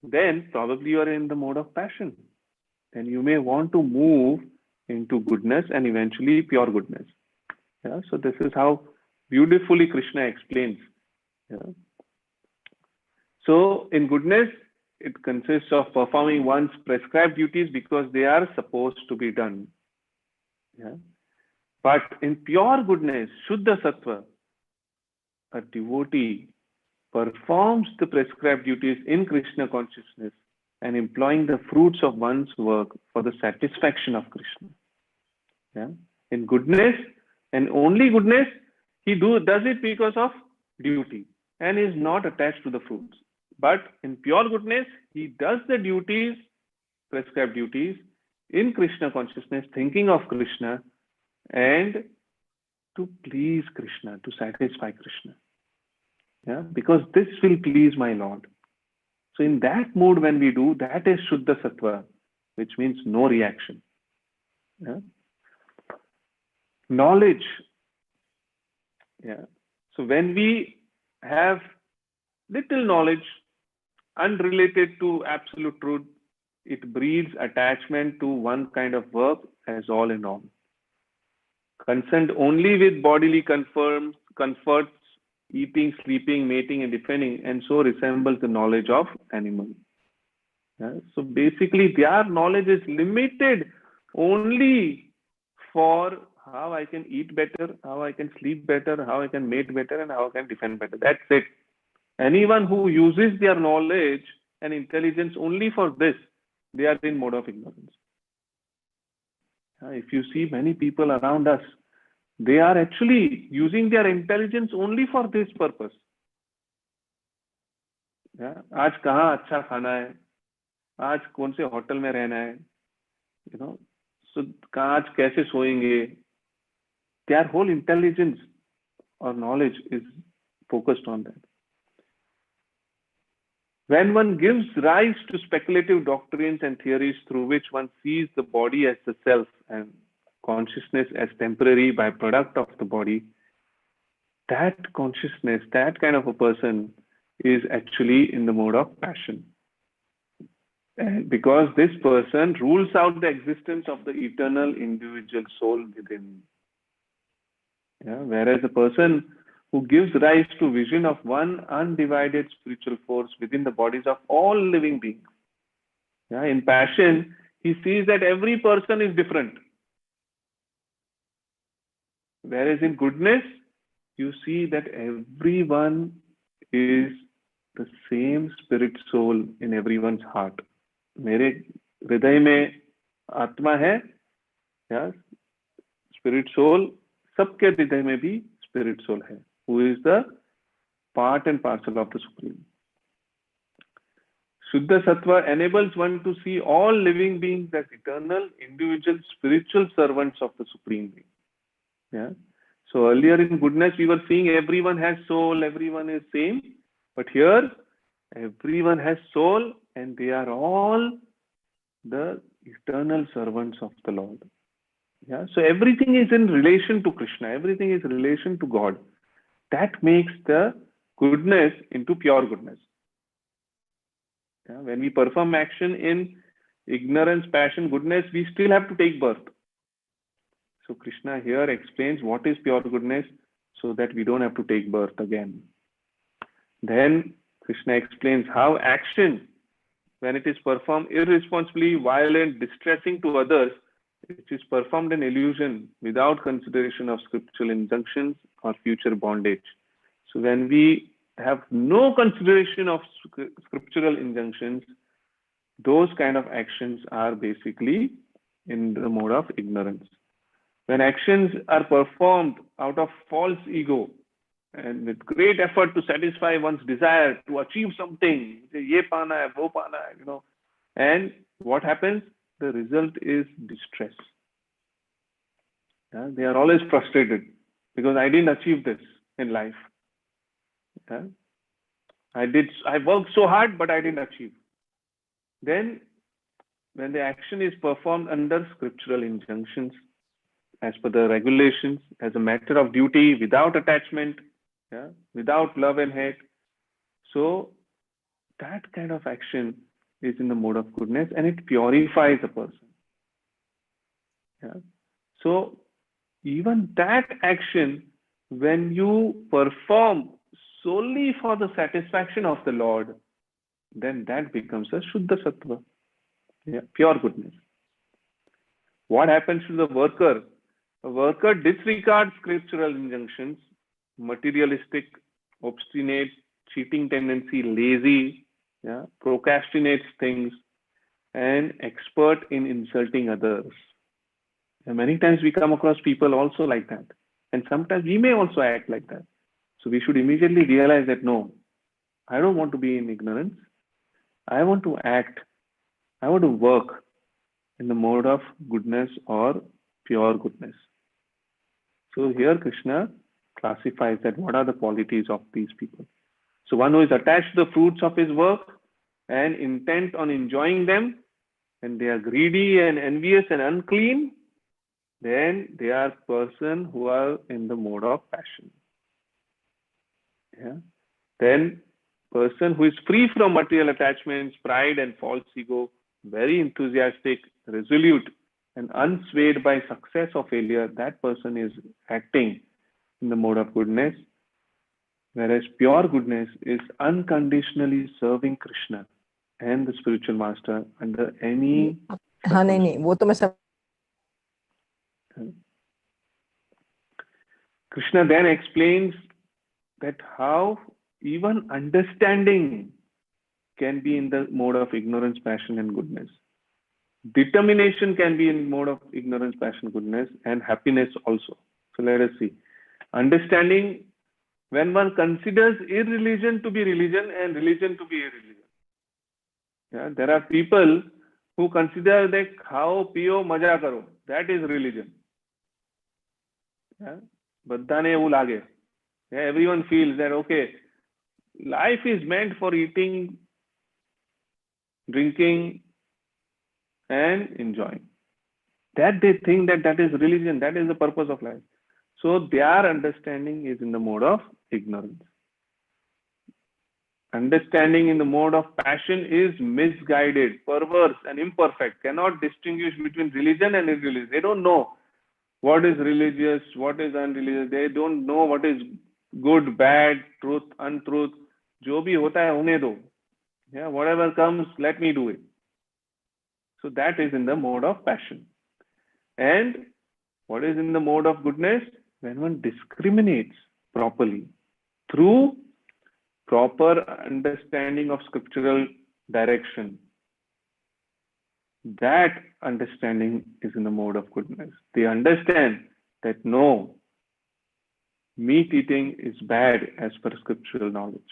Then probably you are in the mode of passion. Then you may want to move into goodness and eventually pure goodness. Yeah. So this is how beautifully Krishna explains. Yeah. So in goodness, it consists of performing one's prescribed duties because they are supposed to be done. Yeah. But in pure goodness, Shuddha Sattva, a devotee performs the prescribed duties in Krishna consciousness and employing the fruits of one's work for the satisfaction of Krishna. Yeah. In goodness and only goodness, he does it because of duty and is not attached to the fruits. But in pure goodness, he does the duties, prescribed duties, in Krishna consciousness, thinking of Krishna and to please Krishna, to satisfy Krishna. Yeah, because this will please my Lord. So in that mood, when we do, that is Shuddha Sattva, which means no reaction. Yeah. Knowledge. Yeah. So when we have little knowledge unrelated to absolute truth, it breeds attachment to one kind of work as all in all. Concerned only with bodily comforts, eating, sleeping, mating, and defending, and so resembles the knowledge of animals. Yeah? So basically, their knowledge is limited only for how I can eat better, how I can sleep better, how I can mate better, and how I can defend better. That's it. Anyone who uses their knowledge and intelligence only for this, they are in mode of ignorance. If you see many people around us, they are actually using their intelligence only for this purpose. आज कहाँ अच्छा खाना है, आज कौन से hotel में रहना है, so कहाँ आज कैसे सोएंगे. Their whole intelligence or knowledge is focused on that. When one gives rise to speculative doctrines and theories through which one sees the body as the self and consciousness as temporary byproduct of the body, that consciousness, that kind of a person is actually in the mode of passion. And because this person rules out the existence of the eternal individual soul within. Yeah, whereas a person who gives rise to vision of one undivided spiritual force within the bodies of all living beings. Yeah, in passion, he sees that every person is different. Whereas in goodness, you see that everyone is the same spirit soul in everyone's heart. मेरे हृदय में आत्मा है, spirit soul, सबके हृदय में भी spirit soul है, who is the part and parcel of the Supreme. Shuddha Sattva enables one to see all living beings as eternal, individual, spiritual servants of the Supreme Being. Yeah. So earlier in goodness, we were seeing everyone has soul, everyone is same. But here, everyone has soul and they are all the eternal servants of the Lord. Yeah. So everything is in relation to Krishna. Everything is in relation to God. That makes the goodness into pure goodness. Yeah. When we perform action in ignorance, passion, goodness, we still have to take birth. So Krishna here explains what is pure goodness so that we don't have to take birth again. Then Krishna explains how action, when it is performed irresponsibly, violent, distressing to others, which is performed in illusion without consideration of scriptural injunctions or future bondage. So when we have no consideration of scriptural injunctions, those kind of actions are basically in the mode of ignorance. When actions are performed out of false ego and with great effort to satisfy one's desire to achieve something, ye pana hai, wo pana hai, and what happens? The result is distress. Yeah? They are always frustrated because I didn't achieve this in life. Yeah? I worked so hard, but I didn't achieve. Then when the action is performed under scriptural injunctions, as per the regulations, as a matter of duty, without attachment, yeah, without love and hate. So that kind of action is in the mode of goodness, and it purifies a person. Yeah. So even that action, when you perform solely for the satisfaction of the Lord, then that becomes a Shuddha Sattva, yeah, pure goodness. What happens to the worker? A worker disregards scriptural injunctions, materialistic, obstinate, cheating tendency, lazy, yeah, procrastinates things, and expert in insulting others. And many times we come across people also like that. And sometimes we may also act like that. So we should immediately realize that no, I don't want to be in ignorance. I want to act. I want to work in the mode of goodness or pure goodness. So here Krishna classifies that what are the qualities of these people. So one who is attached to the fruits of his work and intent on enjoying them, and they are greedy and envious and unclean, then they are person who are in the mode of passion. Yeah. Then person who is free from material attachments, pride and false ego, very enthusiastic, resolute, and unswayed by success or failure, that person is acting in the mode of goodness. Whereas pure goodness is unconditionally serving Krishna and the spiritual master under any हाँ नहीं वो तो मैं सब Krishna then explains that how even understanding can be in the mode of ignorance, passion, and goodness. Determination can be in mode of ignorance, passion, goodness, and happiness also. So let us see. Understanding, when one considers irreligion to be religion and religion to be irreligion. Yeah, there are people who consider that khao, piyo, maja karo. That is religion. Yeah? Badhane એવું લાગે. Yeah, everyone feels that, okay, life is meant for eating, drinking, and enjoying. That they think that that is religion, that is the purpose of life. So their understanding is in the mode of ignorance. Understanding in the mode of passion is misguided, perverse, and imperfect, cannot distinguish between religion and irreligion. They don't know what is religious, what is unreligious. They don't know what is good, bad, truth, untruth. जो भी होता है होने दो. Yeah, whatever comes, let me do it. So that is in the mode of passion. And what is in the mode of goodness? When one discriminates properly through proper understanding of scriptural direction. That understanding is in the mode of goodness. They understand that no, meat eating is bad as per scriptural knowledge.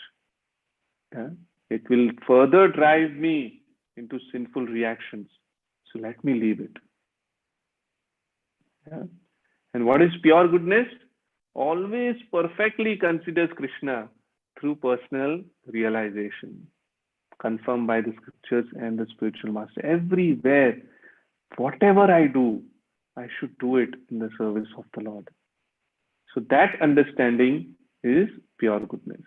Yeah? It will further drive me into sinful reactions. So let me leave it. Yeah? And what is pure goodness? Always perfectly considers Krishna through personal realization, confirmed by the scriptures and the spiritual master. Everywhere, whatever I do, I should do it in the service of the Lord. So that understanding is pure goodness.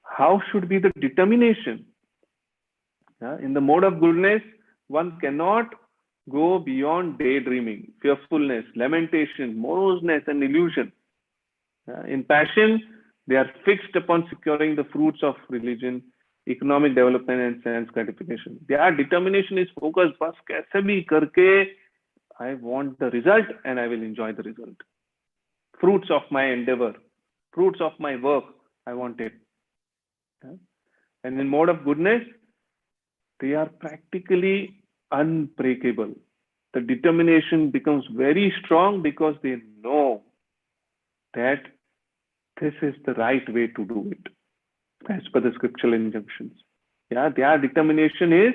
How should be the determination? In the mode of goodness, one cannot go beyond daydreaming, fearfulness, lamentation, moroseness, and illusion. In passion, they are fixed upon securing the fruits of religion, economic development, and sense gratification. Their determination is focused. Bas kaise bhi karke, I want the result and I will enjoy the result. Fruits of my endeavor, fruits of my work, I want it. And in mode of goodness, they are practically unbreakable. The determination becomes very strong because they know that this is the right way to do it as per the scriptural injunctions. Yeah, their determination is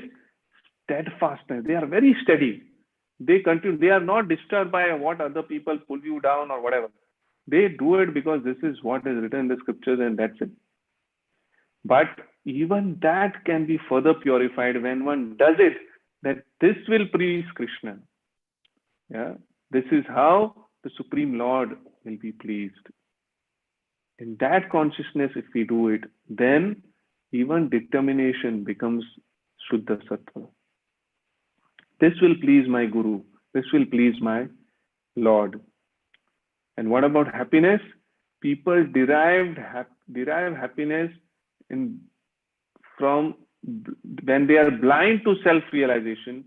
steadfastness. They are very steady. They continue. They are not disturbed by what other people pull you down or whatever. They do it because this is what is written in the scriptures and that's it. But even that can be further purified when one does it that this will please Krishna. Yeah, this is how the Supreme Lord will be pleased. In that consciousness, if we do it, then even determination becomes Shuddha Sattva. This will please my Guru. This will please my Lord. And what about happiness? People derive happiness from when they are blind to self-realization.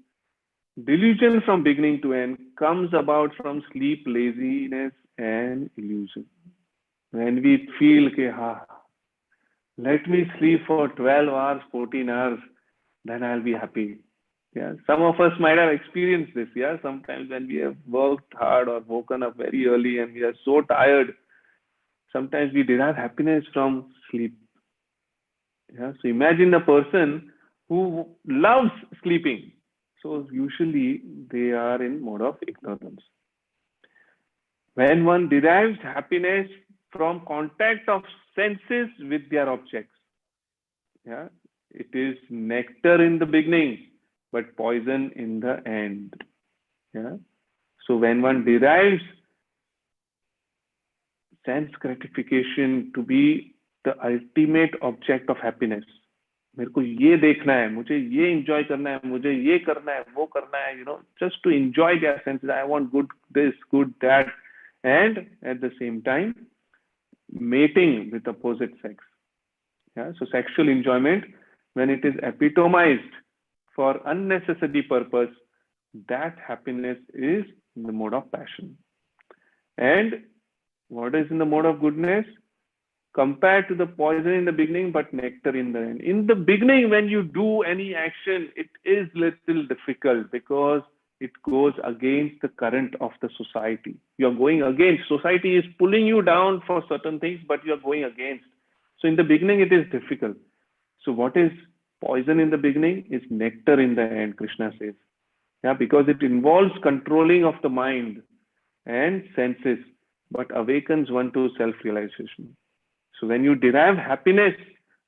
Delusion from beginning to end comes about from sleep, laziness, and illusion. When we feel, let me sleep for 12 hours, 14 hours, then I'll be happy. Yeah, some of us might have experienced this. Yeah, sometimes when we have worked hard or woken up very early and we are so tired, sometimes we derive happiness from sleep. Yeah, so imagine a person who loves sleeping. So usually they are in mode of ignorance. When one derives happiness from contact of senses with their objects, yeah, it is nectar in the beginning, but poison in the end. Yeah. So when one derives sense gratification to be the ultimate object of happiness, मेरे को ये देखना है, मुझे ये enjoy करना है, मुझे ये करना है, वो करना है, just to enjoy their senses. I want good this, good that, and at the same time mating with opposite sex. Yeah, so sexual enjoyment, when it is epitomized for unnecessary purpose, that happiness is in the mode of passion. And what is in the mode of goodness? Compared to the poison in the beginning, but nectar in the end. In the beginning, when you do any action, it is little difficult because it goes against the current of the society. You're going against. Society is pulling you down for certain things, but you're going against. So in the beginning, it is difficult. So what is poison in the beginning is nectar in the end, Krishna says. Yeah, because it involves controlling of the mind and senses, but awakens one to self-realization. So when you derive happiness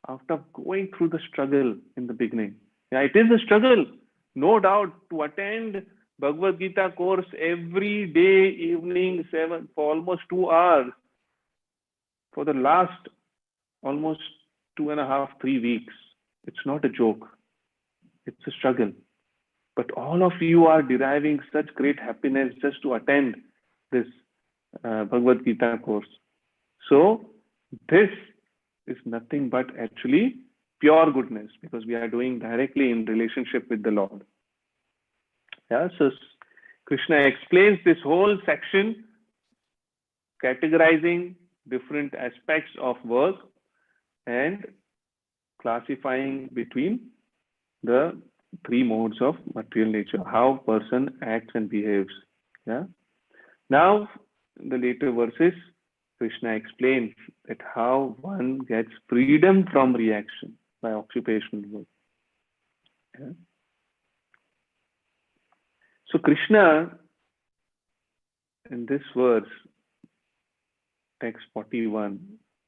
after going through the struggle in the beginning, yeah, it is a struggle, no doubt, to attend Bhagavad Gita course every day, evening, 7, for almost 2 hours, for the last almost 2.5, 3 weeks. It's not a joke. It's a struggle. But all of you are deriving such great happiness just to attend this Bhagavad Gita course. So this is nothing but actually pure goodness, because we are doing directly in relationship with the Lord. Yeah, so Krishna explains this whole section, categorizing different aspects of work and classifying between the 3 modes of material nature, how person acts and behaves. Yeah. Now, in the later verses, Krishna explains that how one gets freedom from reaction by occupational work. Yeah. So Krishna, in this verse, text 41,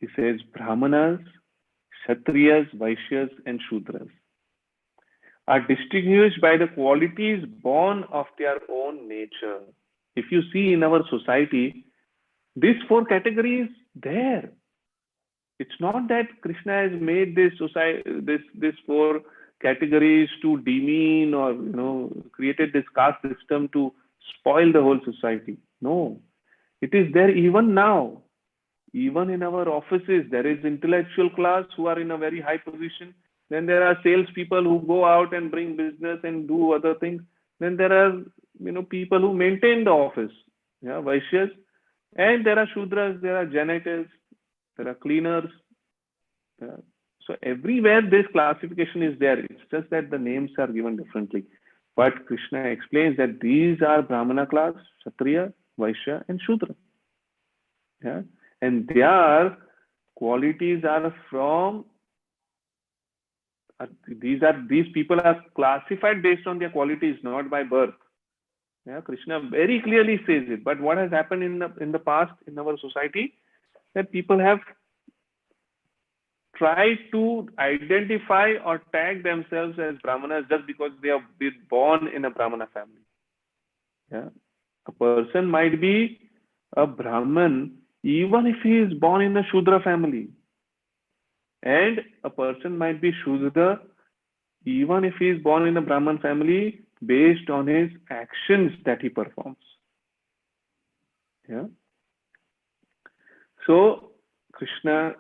he says, Brahmanas, Kshatriyas, Vaishyas, and Shudras are distinguished by the qualities born of their own nature. If you see in our society, these 4 categories there. It's not that Krishna has made this society, this 4 categories to demean or created this caste system to spoil the whole society. No, it is there even now. Even in our offices, there is intellectual class who are in a very high position. Then there are salespeople who go out and bring business and do other things. Then there are people who maintain the office, yeah, Vaishyas. And there are Shudras, there are janitors, there are cleaners. Yeah. So everywhere this classification is there. It's just that the names are given differently. But Krishna explains that these are Brahmana class, Kshatriya, Vaishya, and Shudra. Yeah. And their qualities are from, these people are classified based on their qualities, not by birth. Yeah, Krishna very clearly says it. But what has happened in the past in our society, that people have try to identify or tag themselves as Brahmanas just because they have been born in a Brahmana family. Yeah. A person might be a Brahman even if he is born in a Shudra family. And a person might be Shudra even if he is born in a Brahman family based on his actions that he performs. Yeah. So Krishna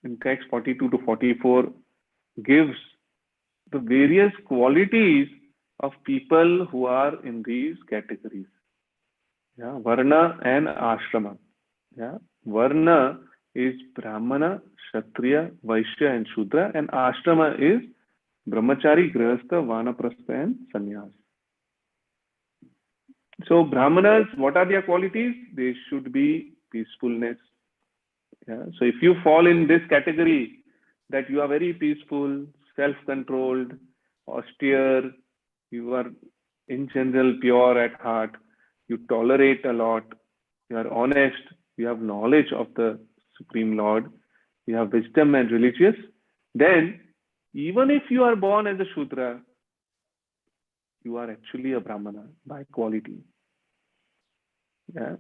in text 42 to 44 gives the various qualities of people who are in these categories. Yeah, Varna and Ashrama. Yeah, Varna is Brahmana, Kshatriya, Vaishya, and Shudra, and Ashrama is Brahmachari, Grihastha, Vanaprastha, and Sannyas. So Brahmanas, what are their qualities? They should be peacefulness. Yeah. So if you fall in this category, that you are very peaceful, self-controlled, austere, you are in general pure at heart, you tolerate a lot, you are honest, you have knowledge of the Supreme Lord, you have wisdom and religious, then even if you are born as a Shudra, you are actually a Brahmana by quality. Yeah.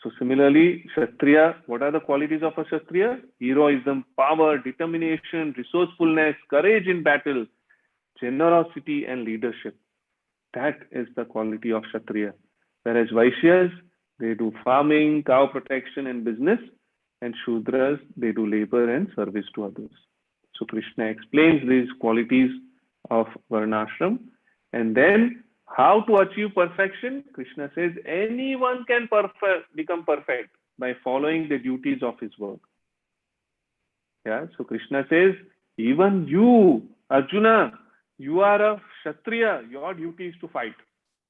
So similarly, Kshatriya, what are the qualities of a Kshatriya? Heroism, power, determination, resourcefulness, courage in battle, generosity and leadership. That is the quality of Kshatriya. Whereas Vaishyas, they do farming, cow protection and business, and Shudras, they do labor and service to others. So Krishna explains these qualities of Varnashram, and then how to achieve perfection. Krishna says anyone can become perfect by following the duties of his work. Yeah, so Krishna says, even you, Arjuna, you are a Kshatriya, your duty is to fight.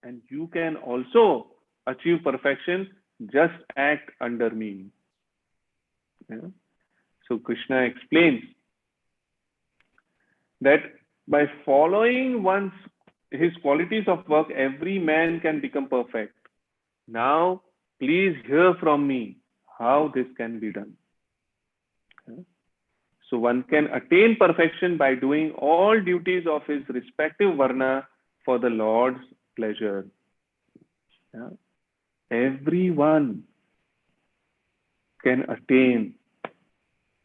And you can also achieve perfection, just act under me. Yeah. So Krishna explains that by following his qualities of work, every man can become perfect. Now, please hear from me how this can be done. Okay. So one can attain perfection by doing all duties of his respective varna for the Lord's pleasure. Yeah. Everyone can attain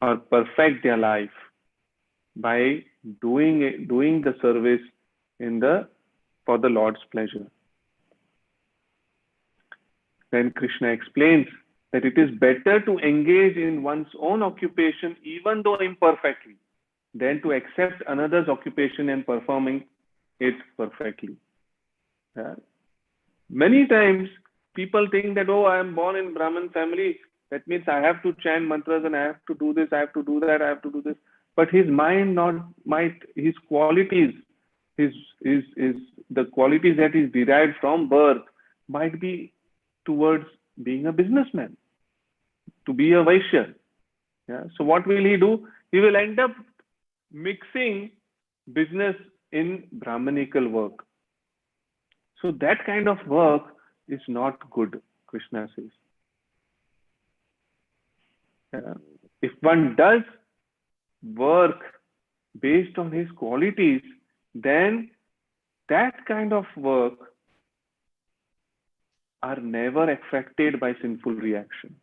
or perfect their life by doing the service for the Lord's pleasure. Then Krishna explains that it is better to engage in one's own occupation, even though imperfectly, than to accept another's occupation and performing it perfectly. Yeah. Many times people think that, oh, I am born in Brahmin family, that means I have to chant mantras and I have to do this, I have to do that, I have to do this. But his mind his qualities, the qualities that is derived from birth might be towards being a businessman, to be a Vaishya. Yeah. So what will he do? He will end up mixing business in Brahmanical work. So that kind of work is not good, Krishna says. Yeah. If one does work based on his qualities, then that kind of work are never affected by sinful reaction.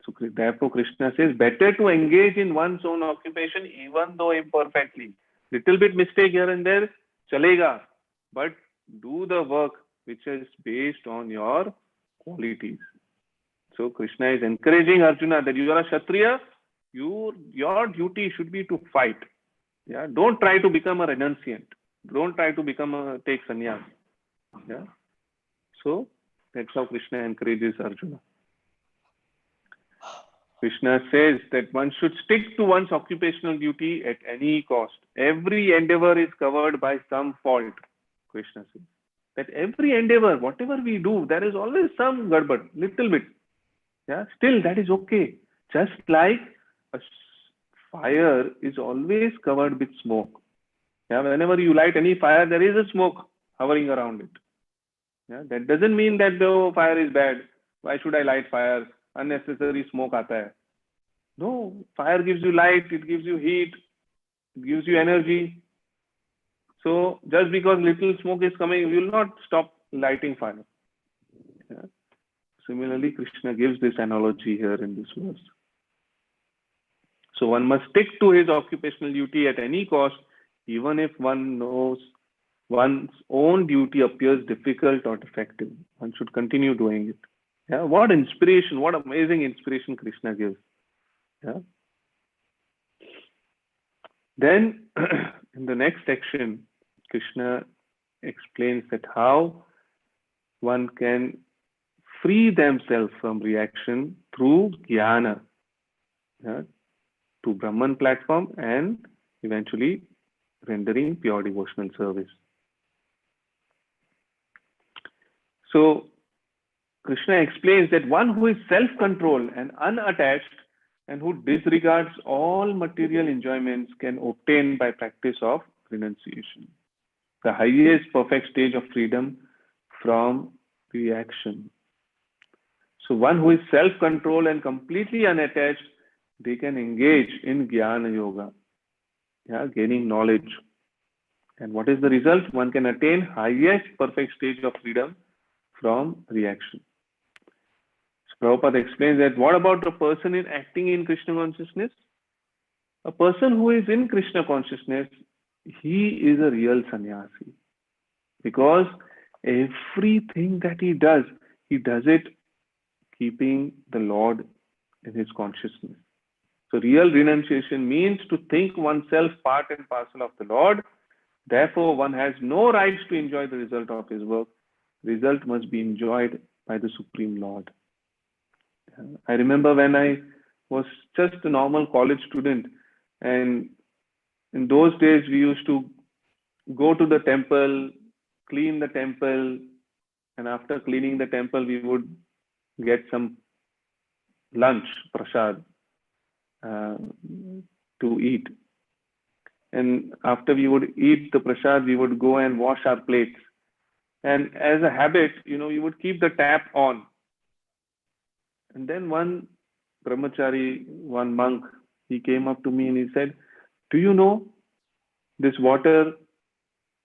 So therefore Krishna says, better to engage in one's own occupation even though imperfectly. Little bit mistake here and there, chalega, but do the work which is based on your qualities. So Krishna is encouraging Arjuna that you are a Kshatriya, your duty should be to fight. Yeah, don't try to become a renunciant. Don't try to take sannyas. Yeah. So that's how Krishna encourages Arjuna. Krishna says that one should stick to one's occupational duty at any cost. Every endeavor is covered by some fault, Krishna says. That every endeavor, whatever we do, there is always some gadbad, little bit. Yeah, still that is okay. Just like a fire is always covered with smoke. Yeah, whenever you light any fire, there is a smoke hovering around it. Yeah, that doesn't mean that the fire is bad. Why should I light fire? Unnecessary smoke aata hai. No, fire gives you light, it gives you heat, it gives you energy. So just because little smoke is coming, you will not stop lighting fire. Yeah. Similarly, Krishna gives this analogy here in this verse. So one must stick to his occupational duty at any cost, even if one knows one's own duty appears difficult or defective. One should continue doing it. Yeah, what inspiration, what amazing inspiration Krishna gives. Yeah. Then in the next section, Krishna explains that how one can free themselves from reaction through jnana, yeah, to Brahman platform and eventually rendering pure devotional service. So Krishna explains that one who is self-controlled and unattached and who disregards all material enjoyments can obtain by practice of renunciation the highest perfect stage of freedom from reaction. So one who is self-controlled and completely unattached, they can engage in Jnana Yoga, yeah, gaining knowledge. And what is the result? One can attain highest perfect stage of freedom from reaction. So Prabhupada explains that what about a person in acting in Krishna consciousness? A person who is in Krishna consciousness, he is a real sannyasi. Because everything that he does it keeping the Lord in his consciousness. So real renunciation means to think oneself part and parcel of the Lord. Therefore, one has no rights to enjoy the result of his work. Result must be enjoyed by the Supreme Lord. I remember when I was just a normal college student, and in those days we used to go to the temple, clean the temple, and after cleaning the temple we would get some lunch, prasad, to eat. And after we would eat the prasad, we would go and wash our plates. And as a habit, we would keep the tap on. And then one brahmachari, one monk, he came up to me and he said, do you know this water,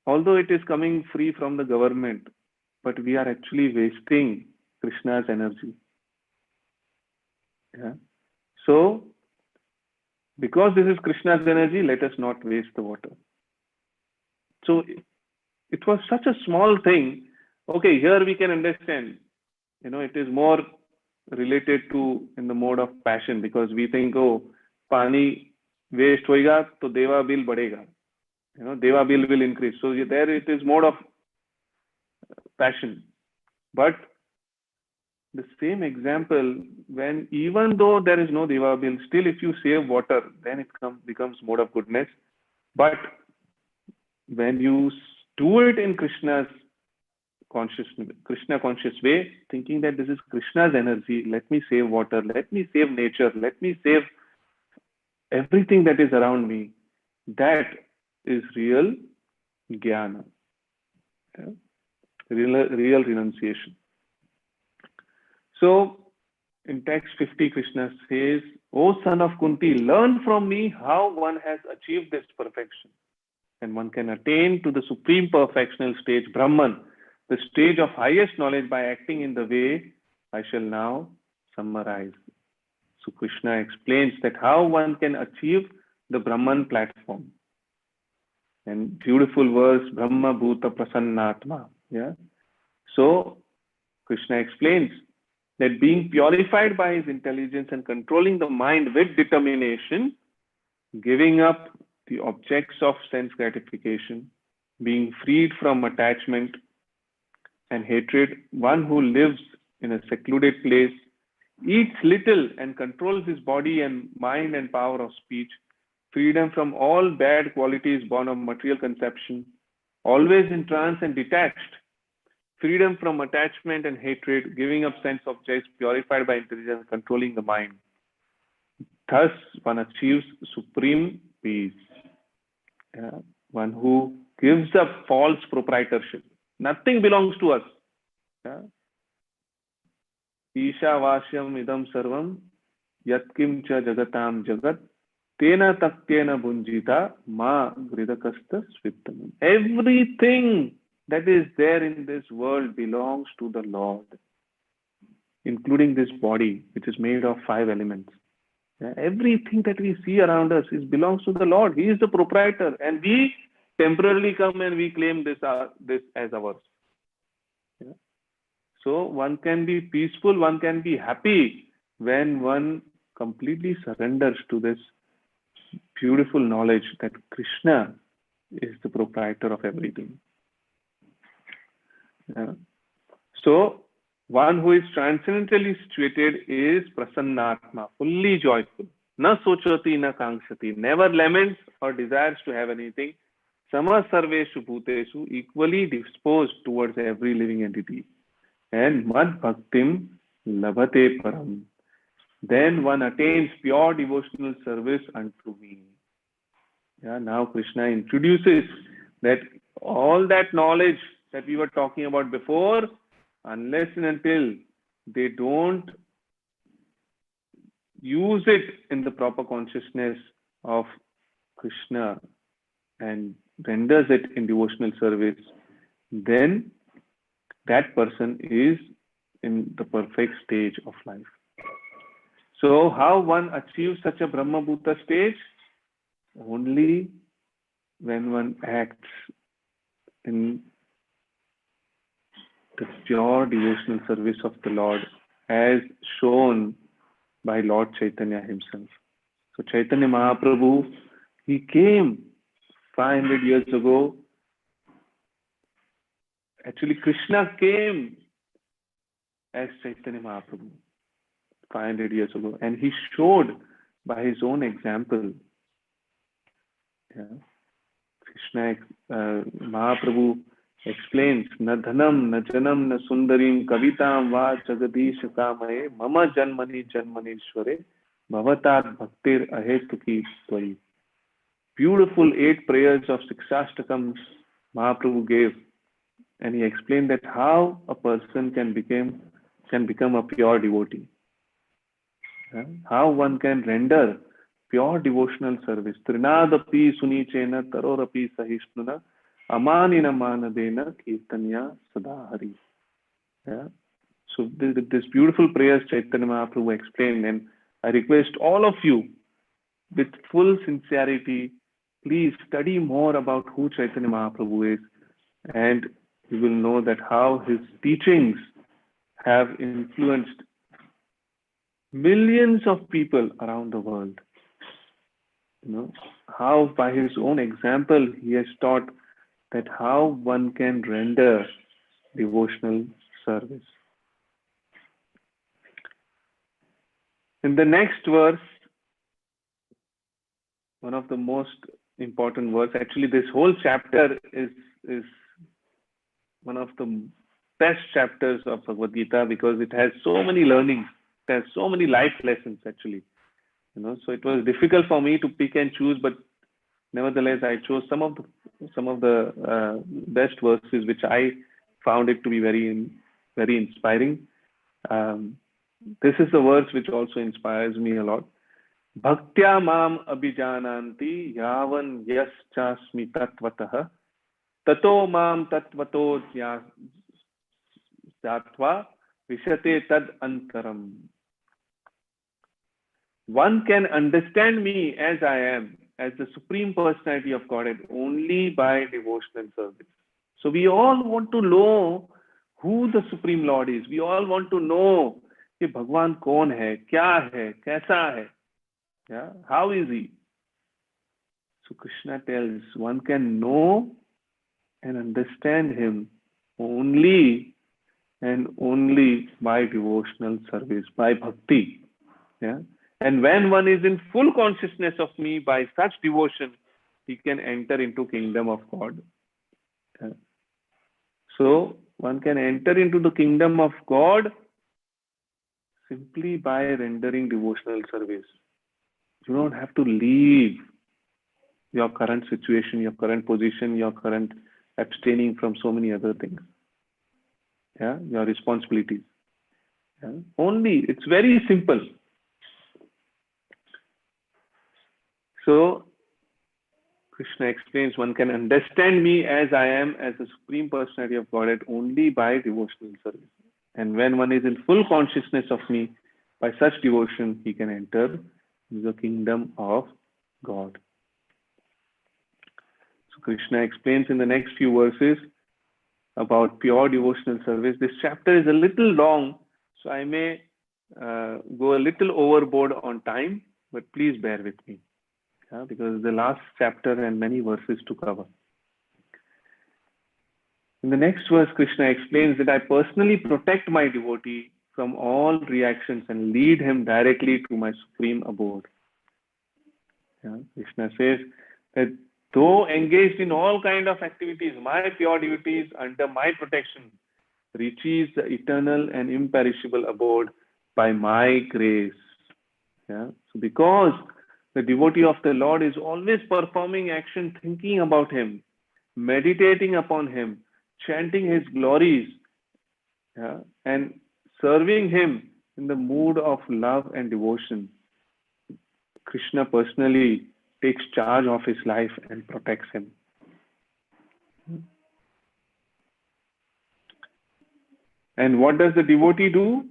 although it is coming free from the government, but we are actually wasting Krishna's energy. Yeah. So, because this is Krishna's energy, let us not waste the water. So, it was such a small thing. Okay, here we can understand, it is more related to in the mode of passion, because we think, oh, pani waste hoega, to deva bill badega. Deva bill will increase. So there it is mode of passion. But the same example, when even though there is no deva bill, still if you save water, then it becomes mode of goodness. But when you do it in Krishna conscious way, thinking that this is Krishna's energy, let me save water, let me save nature, let me save everything that is around me, that is real jnana, real renunciation. So in text 50, Krishna says, O son of Kunti, learn from me how one has achieved this perfection. And one can attain to the supreme perfectional stage, Brahman, the stage of highest knowledge, by acting in the way I shall now summarize. So Krishna explains that how one can achieve the Brahman platform. And beautiful verse, Brahma Bhuta Prasannatma. Yeah. So Krishna explains that being purified by his intelligence and controlling the mind with determination, giving up the objects of sense gratification, being freed from attachment and hatred, one who lives in a secluded place, eats little and controls his body and mind and power of speech, freedom from all bad qualities born of material conception, always in trance and detached, freedom from attachment and hatred, giving up sense objects, purified by intelligence, controlling the mind. Thus, one achieves supreme peace. Yeah. One who gives up false proprietorship. Nothing belongs to us. Yeah. Isha Vashyam Idam Sarvam yatkim cha jagatam jagat tena taktena bunjita ma gridakasta swittanam. Everything that is there in this world belongs to the Lord, including this body, which is made of 5 elements. Yeah, everything that we see around us belongs to the Lord. He is the proprietor, and we temporarily come and we claim this as ours. Yeah. So one can be peaceful, one can be happy when one completely surrenders to this beautiful knowledge that Krishna is the proprietor of everything. Yeah. So one who is transcendentally situated is prasannatma, fully joyful. Na sochati na kangshati, never laments or desires to have anything. Sama sarveshu bhuteshu, equally disposed towards every living entity. And mad bhaktim labhate param. Then one attains pure devotional service unto me. Yeah, now Krishna introduces that all that knowledge that we were talking about before, unless and until they don't use it in the proper consciousness of Krishna and renders it in devotional service, then that person is in the perfect stage of life. So how one achieves such a Brahma Bhuta stage? Only when one acts in the pure devotional service of the Lord, as shown by Lord Chaitanya himself. So Chaitanya Mahaprabhu, he came 500 years ago. Actually, Krishna came as Chaitanya Mahaprabhu 500 years ago, and he showed by his own example. Yeah. Krishna Mahaprabhu explains, na dhanam, na janam, na sundarim, kavitam va jagadish kamaye, mama janmani janmanishware, bhavatat bhaktir ahetuki tvai. Beautiful 8 prayers of Sikshashtakams Mahaprabhu gave, and he explained that how a person can become a pure devotee. Yeah? How one can render pure devotional service. Trinadapi sunichena tarorapi sahishnuna amanina manadena kirtanya sadahari. Yeah. So this beautiful prayers Chaitanya Mahaprabhu explained, and I request all of you with full sincerity, please study more about who Chaitanya Mahaprabhu is, and you will know that how his teachings have influenced millions of people around the world. You know, how by his own example he has taught that how one can render devotional service. In the next verse, one of the most important verse, actually this whole chapter is one of the best chapters of Bhagavad Gita, because it has so many learnings, it has so many life lessons actually. You know, so it was difficult for me to pick and choose, but nevertheless I chose some of the best verses which I found it to be very inspiring. This is the verse which also inspires me a lot. Bhaktya mam abhijananti yavan yaschasmi tatvatah tato mam tatvato jatva vishate tad antaram. One can understand me as I am, as the Supreme Personality of Godhead, only by devotional service. So we all want to know who the Supreme Lord is. We all want to know कि भगवान कौन है, क्या है, कैसा है. Yeah, how is he? So Krishna tells one can know and understand him only and only by devotional service, by bhakti. Yeah. And when one is in full consciousness of me by such devotion, he can enter into kingdom of God. Yeah. So one can enter into the kingdom of God simply by rendering devotional service. You don't have to leave your current situation, your current position, your current abstaining from so many other things. Yeah, your responsibilities. Yeah. Only, it's very simple. So Krishna explains, one can understand me as I am, as the Supreme Personality of Godhead, only by devotional service. And when one is in full consciousness of me, by such devotion, he can enter the kingdom of God. So Krishna explains in the next few verses about pure devotional service. This chapter is a little long, so I may go a little overboard on time, but please bear with me, because the last chapter and many verses to cover. In the next verse, Krishna explains that I personally protect my devotee from all reactions and lead him directly to my supreme abode. Krishna says that though engaged in all kind of activities, my pure devotee is under my protection, reaches the eternal and imperishable abode by my grace. So because the devotee of the Lord is always performing action, thinking about him, meditating upon him, chanting his glories, and serving him in the mood of love and devotion, Krishna personally takes charge of his life and protects him. And what does the devotee do?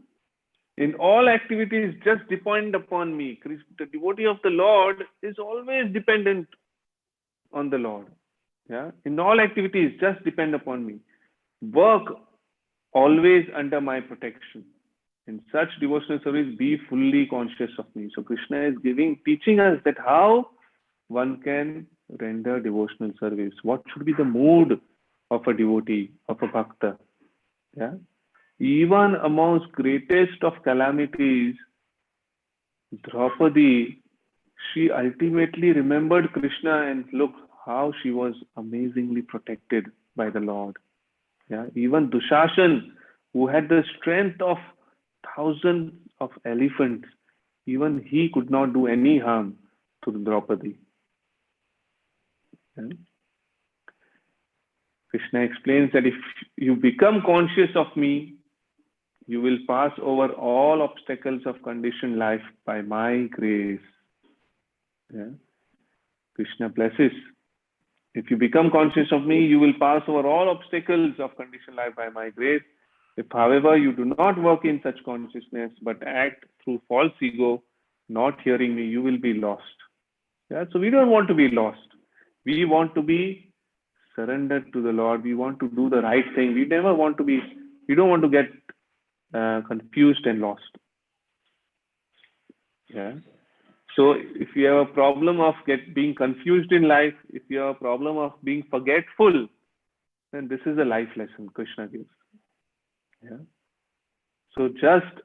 In all activities, just depend upon me. The devotee of the Lord is always dependent on the Lord. In all activities, just depend upon me. Work always under my protection. In such devotional service, be fully conscious of me. So Krishna is teaching us that how one can render devotional service. What should be the mood of a devotee, of a bhakta? Even amongst greatest of calamities, Draupadi, she ultimately remembered Krishna, and look how she was amazingly protected by the Lord. Even Dushasan, who had the strength of thousands of elephants, even he could not do any harm to Draupadi. Krishna explains that if you become conscious of me, you will pass over all obstacles of conditioned life by my grace. Krishna blesses. If you become conscious of me, you will pass over all obstacles of conditioned life by my grace. If, however, you do not work in such consciousness, but act through false ego, not hearing me, you will be lost. So we don't want to be lost. We want to be surrendered to the Lord. We want to do the right thing. We don't want to get confused and lost. So if you have a problem of being confused in life, if you have a problem of being forgetful, then this is a life lesson Krishna gives. So just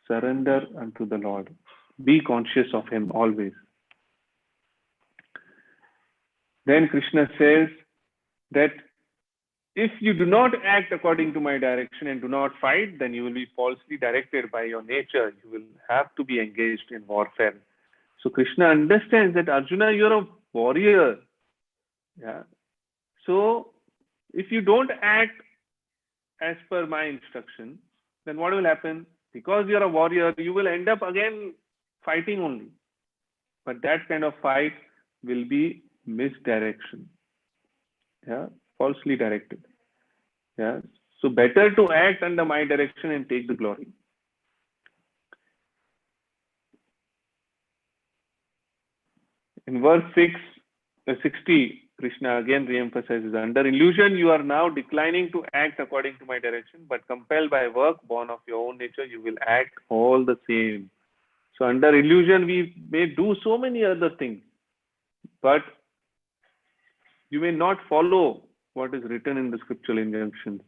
surrender unto the Lord. Be conscious of him always. Then Krishna says that if you do not act according to my direction and do not fight, then you will be falsely directed by your nature. You will have to be engaged in warfare. So Krishna understands that, Arjuna, you're a warrior. So if you don't act as per my instruction, then what will happen? Because you're a warrior, you will end up again fighting only. But that kind of fight will be misdirection. Falsely directed. So better to act under my direction and take the glory. In verse 60, Krishna again re-emphasizes, under illusion you are now declining to act according to my direction, but compelled by work born of your own nature, you will act all the same. So under illusion we may do so many other things, but you may not follow what is written in the scriptural injunctions,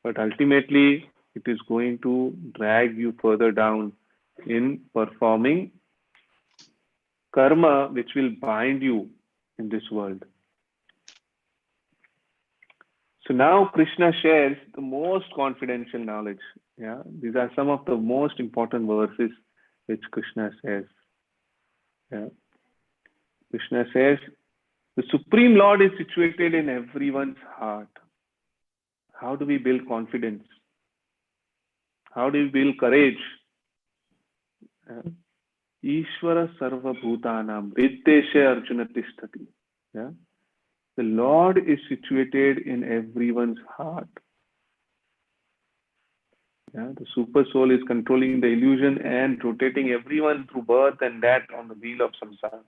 but ultimately it is going to drag you further down in performing karma, which will bind you in this world. So now Krishna shares the most confidential knowledge. These are some of the most important verses which Krishna says. Krishna says, the Supreme Lord is situated in everyone's heart. How do we build confidence? How do we build courage? Ishvara Sarva Bhutanam Viddeshe Arjuna Tishtati. Yeah? The Lord is situated in everyone's heart. Yeah? The super soul is controlling the illusion and rotating everyone through birth and death on the wheel of samsara.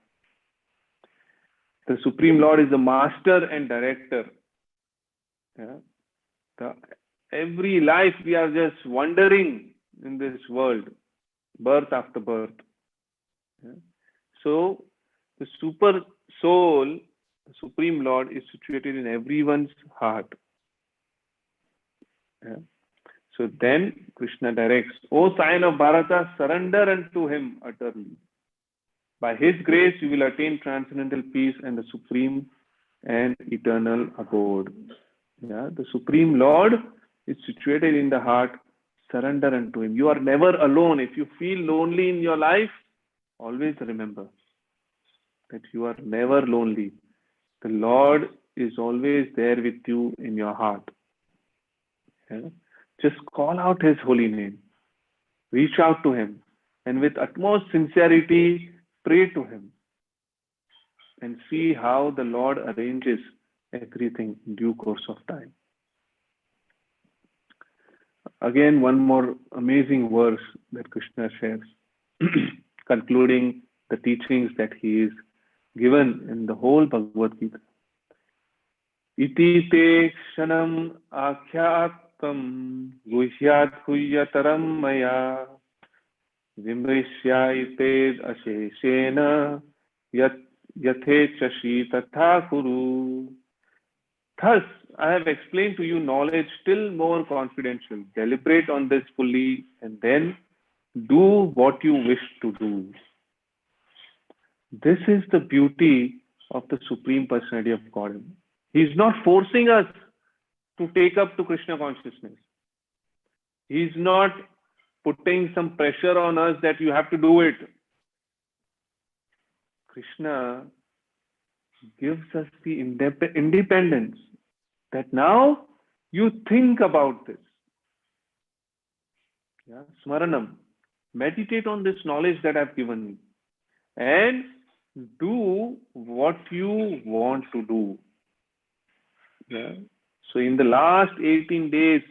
The Supreme Lord is the master and director. Yeah? Every life we are just wandering in this world, birth after birth. Yeah? So the super soul, the Supreme Lord, is situated in everyone's heart. Yeah? So then Krishna directs, O Scion of Bharata, surrender unto him utterly. By his grace you will attain transcendental peace and the supreme and eternal abode. Yeah? The Supreme Lord is situated in the heart. Surrender unto him. You are never alone. If you feel lonely in your life, always remember that you are never lonely. The Lord is always there with you in your heart. Yeah? Just call out his holy name. Reach out to him. And with utmost sincerity, pray to him. And see how the Lord arranges everything in due course of time. Again, one more amazing verse that Krishna shares, concluding the teachings that he is given in the whole Bhagavad Gita. Iti te kshanam akhyakam guhyat huyyataram maya vimrishyaited asheshena yathechashi tatha kuru. Thus, I have explained to you knowledge still more confidential. Deliberate on this fully and then do what you wish to do. This is the beauty of the Supreme Personality of Godhead. He is not forcing us to take up to Krishna consciousness. He is not putting some pressure on us that you have to do it. Krishna gives us the independence that now you think about this. Yeah? Smaranam. Meditate on this knowledge that I've given you and do what you want to do. Yeah? So in the last 18 days,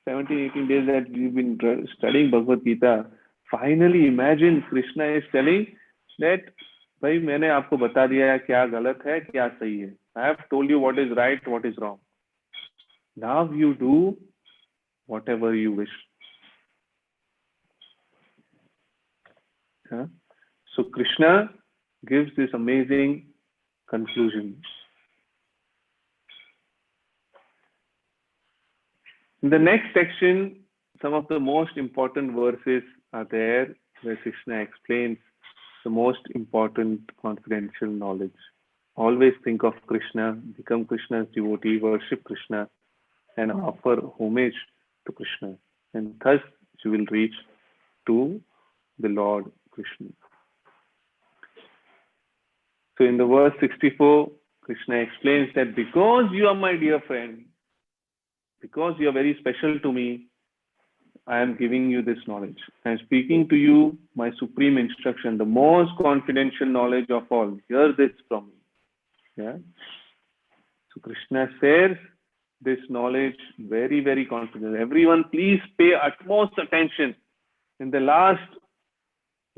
17-18 days that we've been studying Bhagavad Gita, finally imagine Krishna is telling that भाई मैंने आपको बता दिया है क्या गलत है क्या सही है. I have told you what is right, what is wrong. Now you do whatever you wish. Yeah? So Krishna gives this amazing conclusion. In the next section, some of the most important verses are there where Krishna explains the most important confidential knowledge. Always think of Krishna, become Krishna's devotee, worship Krishna, and offer homage to Krishna. And thus you will reach to the Lord Krishna. So in the verse 64, Krishna explains that because you are my dear friend, because you are very special to me, I am giving you this knowledge. I am speaking to you my supreme instruction, the most confidential knowledge of all. Hear this from me. Yeah? So Krishna shares this knowledge very, very confidently. Everyone, please pay utmost attention. In the last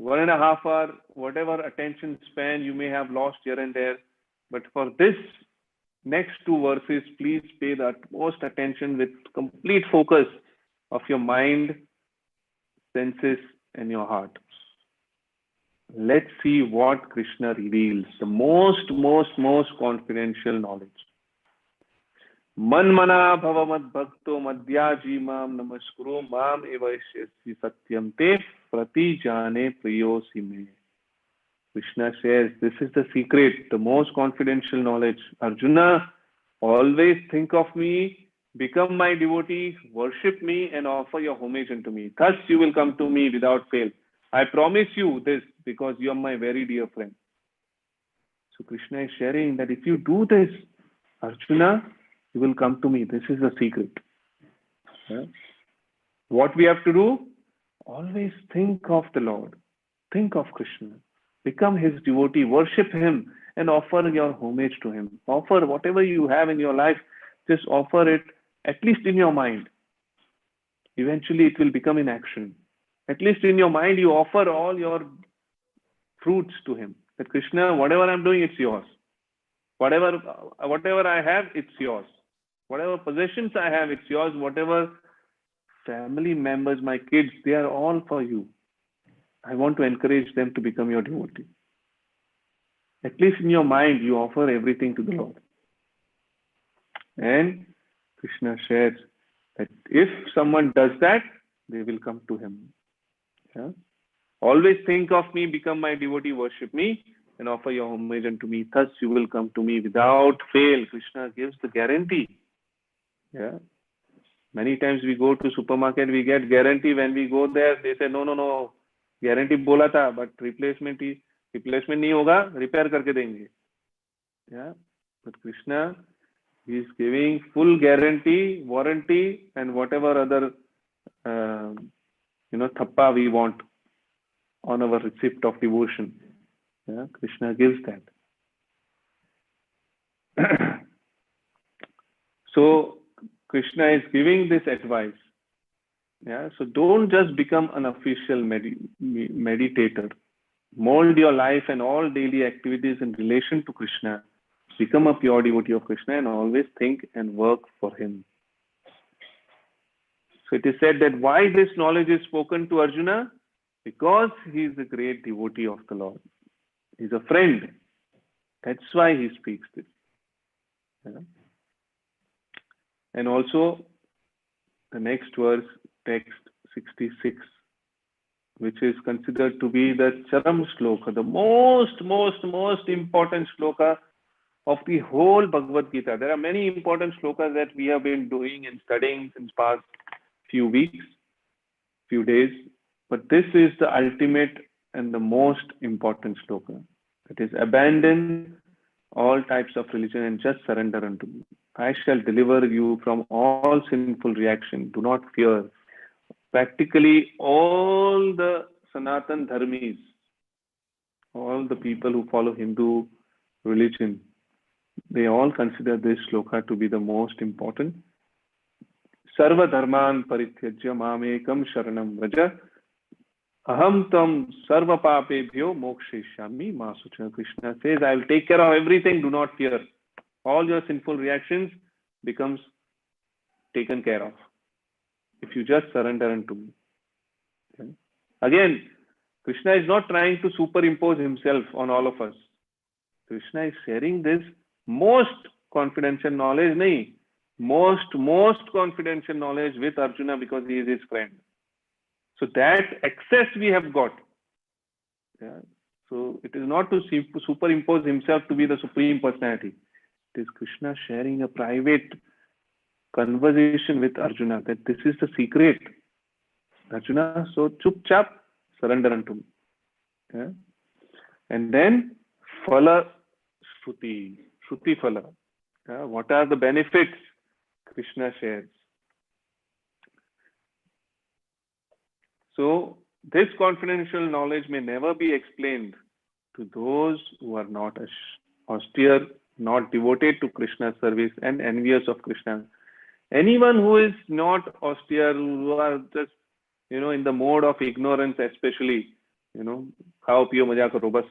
1.5 hours, whatever attention span you may have lost here and there, but for this next 2 verses, please pay the utmost attention with complete focus of your mind, senses, and your heart. Let's see what Krishna reveals, the most confidential knowledge. Manmana bhava mad bhakto madhyaji mam namaskuro mam evaishyasi satyam te prati jane priyosi me. Krishna says, this is the secret, the most confidential knowledge. Arjuna, always think of me, become my devotee, worship me, and offer your homage unto me. Thus you will come to me without fail. I promise you this because you are my very dear friend. So Krishna is sharing that if you do this, Arjuna, you will come to me. This is the secret. Yeah? What we have to do? Always think of the Lord. Think of Krishna. Become his devotee. Worship him and offer your homage to him. Offer whatever you have in your life. Just offer it, at least in your mind. Eventually, it will become in action. At least in your mind, you offer all your fruits to him. That Krishna, whatever I'm doing, it's yours. Whatever I have, it's yours. Whatever possessions I have, it's yours. Whatever family members, my kids, they are all for you. I want to encourage them to become your devotee. At least in your mind, you offer everything to the Lord. And Krishna shares that if someone does that, they will come to him. Yeah? Always think of me, become my devotee, worship me, and offer your homage unto me. Thus you will come to me without fail. Krishna gives the guarantee. Yeah. Many times we go to supermarket, we get guarantee. When we go there, they say, no. Guarantee bola tha, but replacement nahi hoga, repair karke denge. Yeah. But Krishna, he is giving full guarantee, warranty, and whatever other, thappa we want on our receipt of devotion. Yeah. Krishna gives that. So Krishna is giving this advice. Yeah, so don't just become an official meditator. Mold your life and all daily activities in relation to Krishna. Become a pure devotee of Krishna and always think and work for him. So it is said that why this knowledge is spoken to Arjuna? Because he is a great devotee of the Lord. He is a friend. That's why he speaks this. Yeah. And also the next verse, text 66, which is considered to be the Charam Shloka, the most important shloka of the whole Bhagavad Gita. There are many important shlokas that we have been doing and studying since past few weeks, few days, but this is the ultimate and the most important shloka. That is, abandon all types of religion and just surrender unto me. I shall deliver you from all sinful reaction. Do not fear. Practically all the Sanatan Dharmis, all the people who follow Hindu religion, they all consider this shloka to be the most important. Sarva dharman parityajya mamekam sharanam vraja aham tam sarva papebhyo moksheshyami masucha. Krishna says, I will take care of everything, do not fear. All your sinful reactions becomes taken care of if you just surrender unto me. Okay. Again, Krishna is not trying to superimpose himself on all of us. Krishna is sharing this most confidential knowledge, most confidential knowledge with Arjuna because he is his friend. So that access we have got. Yeah. So it is not to superimpose himself to be the supreme personality. It is Krishna sharing a private conversation with Arjuna that this is the secret. Arjuna, so chup chap, surrender unto me. Yeah? And then phala shruti phala. Yeah? What are the benefits Krishna shares? So this confidential knowledge may never be explained to those who are not austere, not devoted to Krishna's service and envious of Krishna. Anyone who is not austere, who are just, in the mode of ignorance, especially, khao piyo maja karo bas,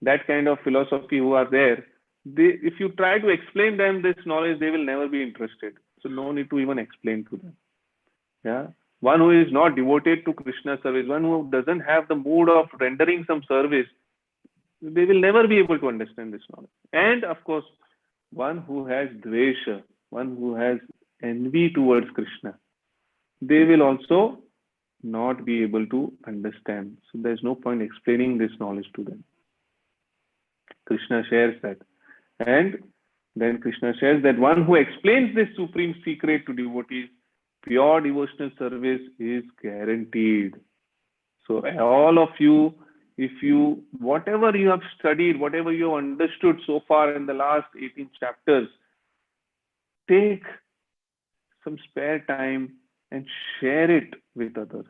that kind of philosophy who are there, if you try to explain them this knowledge, they will never be interested. So no need to even explain to them. Yeah. One who is not devoted to Krishna's service, one who doesn't have the mood of rendering some service, they will never be able to understand this knowledge. And of course, one who has dvesha, one who has envy towards Krishna, they will also not be able to understand. So there's no point explaining this knowledge to them. Krishna shares that. And then Krishna shares that one who explains this supreme secret to devotees, pure devotional service is guaranteed. So all of you, whatever you have studied, whatever you have understood so far in the last 18 chapters, take some spare time and share it with others.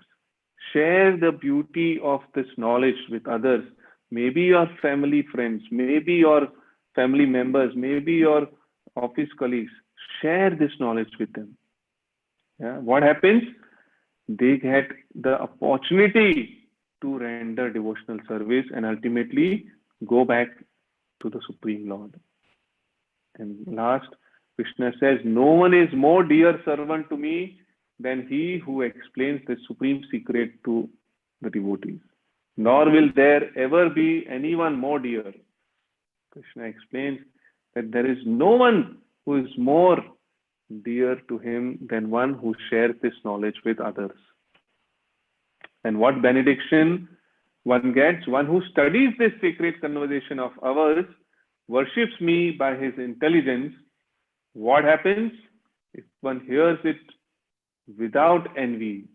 Share the beauty of this knowledge with others. Maybe your family friends, maybe your family members, maybe your office colleagues. Share this knowledge with them. Yeah. What happens? They get the opportunity to render devotional service and ultimately go back to the Supreme Lord. And last, Krishna says, no one is more dear servant to me than he who explains the supreme secret to the devotees. Nor will there ever be anyone more dear. Krishna explains that there is no one who is more dear to him than one who shares this knowledge with others. And what benediction one gets? One who studies this sacred conversation of ours, worships me by his intelligence. What happens? If one hears it without envy,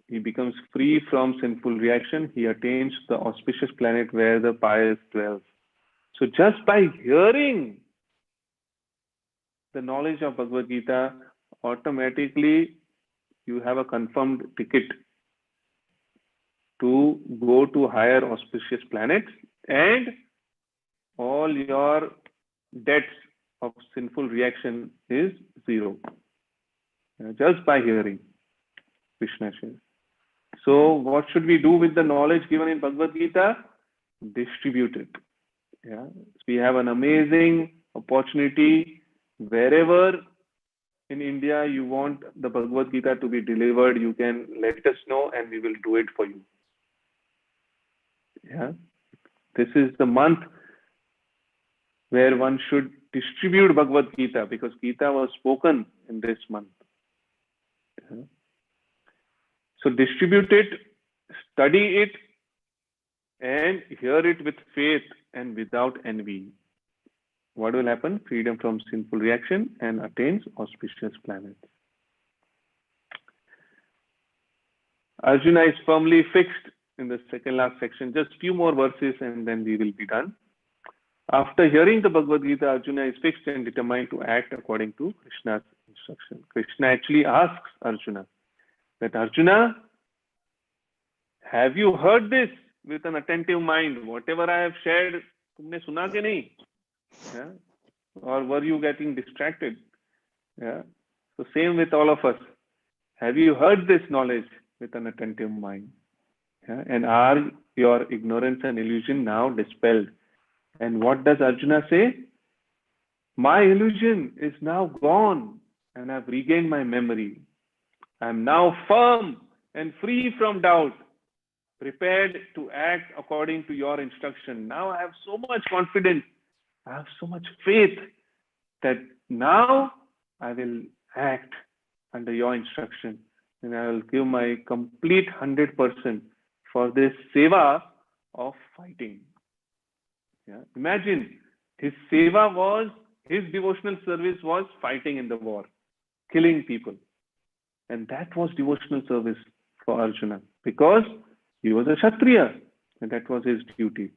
he becomes free from sinful reaction. He attains the auspicious planet where the pious dwells. So just by hearing the knowledge of Bhagavad Gita, automatically you have a confirmed ticket to go to higher auspicious planets, and all your debts of sinful reaction is zero. Just by hearing, Krishna says. So what should we do with the knowledge given in Bhagavad Gita? Distribute it. Yeah. We have an amazing opportunity. Wherever in India you want the Bhagavad Gita to be delivered, you can let us know and we will do it for you. Yeah. This is the month where one should distribute Bhagavad Gita, because Gita was spoken in this month. Yeah. So distribute it, study it, and hear it with faith and without envy. What will happen? Freedom from sinful reaction and attains auspicious planets. Arjuna is firmly fixed in the second last section. Just few more verses and then we will be done. After hearing the Bhagavad Gita, Arjuna is fixed and determined to act according to Krishna's instruction. Krishna actually asks Arjuna that, Arjuna, have you heard this with an attentive mind? Whatever I have shared, तुमने सुना के नहीं? Yeah? Or were you getting distracted? Yeah? So same with all of us. Have you heard this knowledge with an attentive mind? Yeah? And are your ignorance and illusion now dispelled? And what does Arjuna say? My illusion is now gone and I've regained my memory. I'm now firm and free from doubt, prepared to act according to your instruction. Now I have so much confidence, I have so much faith that now I will act under your instruction and I will give my complete 100% for this seva of fighting. Yeah. Imagine, his seva was, his devotional service was fighting in the war, killing people. And that was devotional service for Arjuna, because he was a Kshatriya and that was his duty.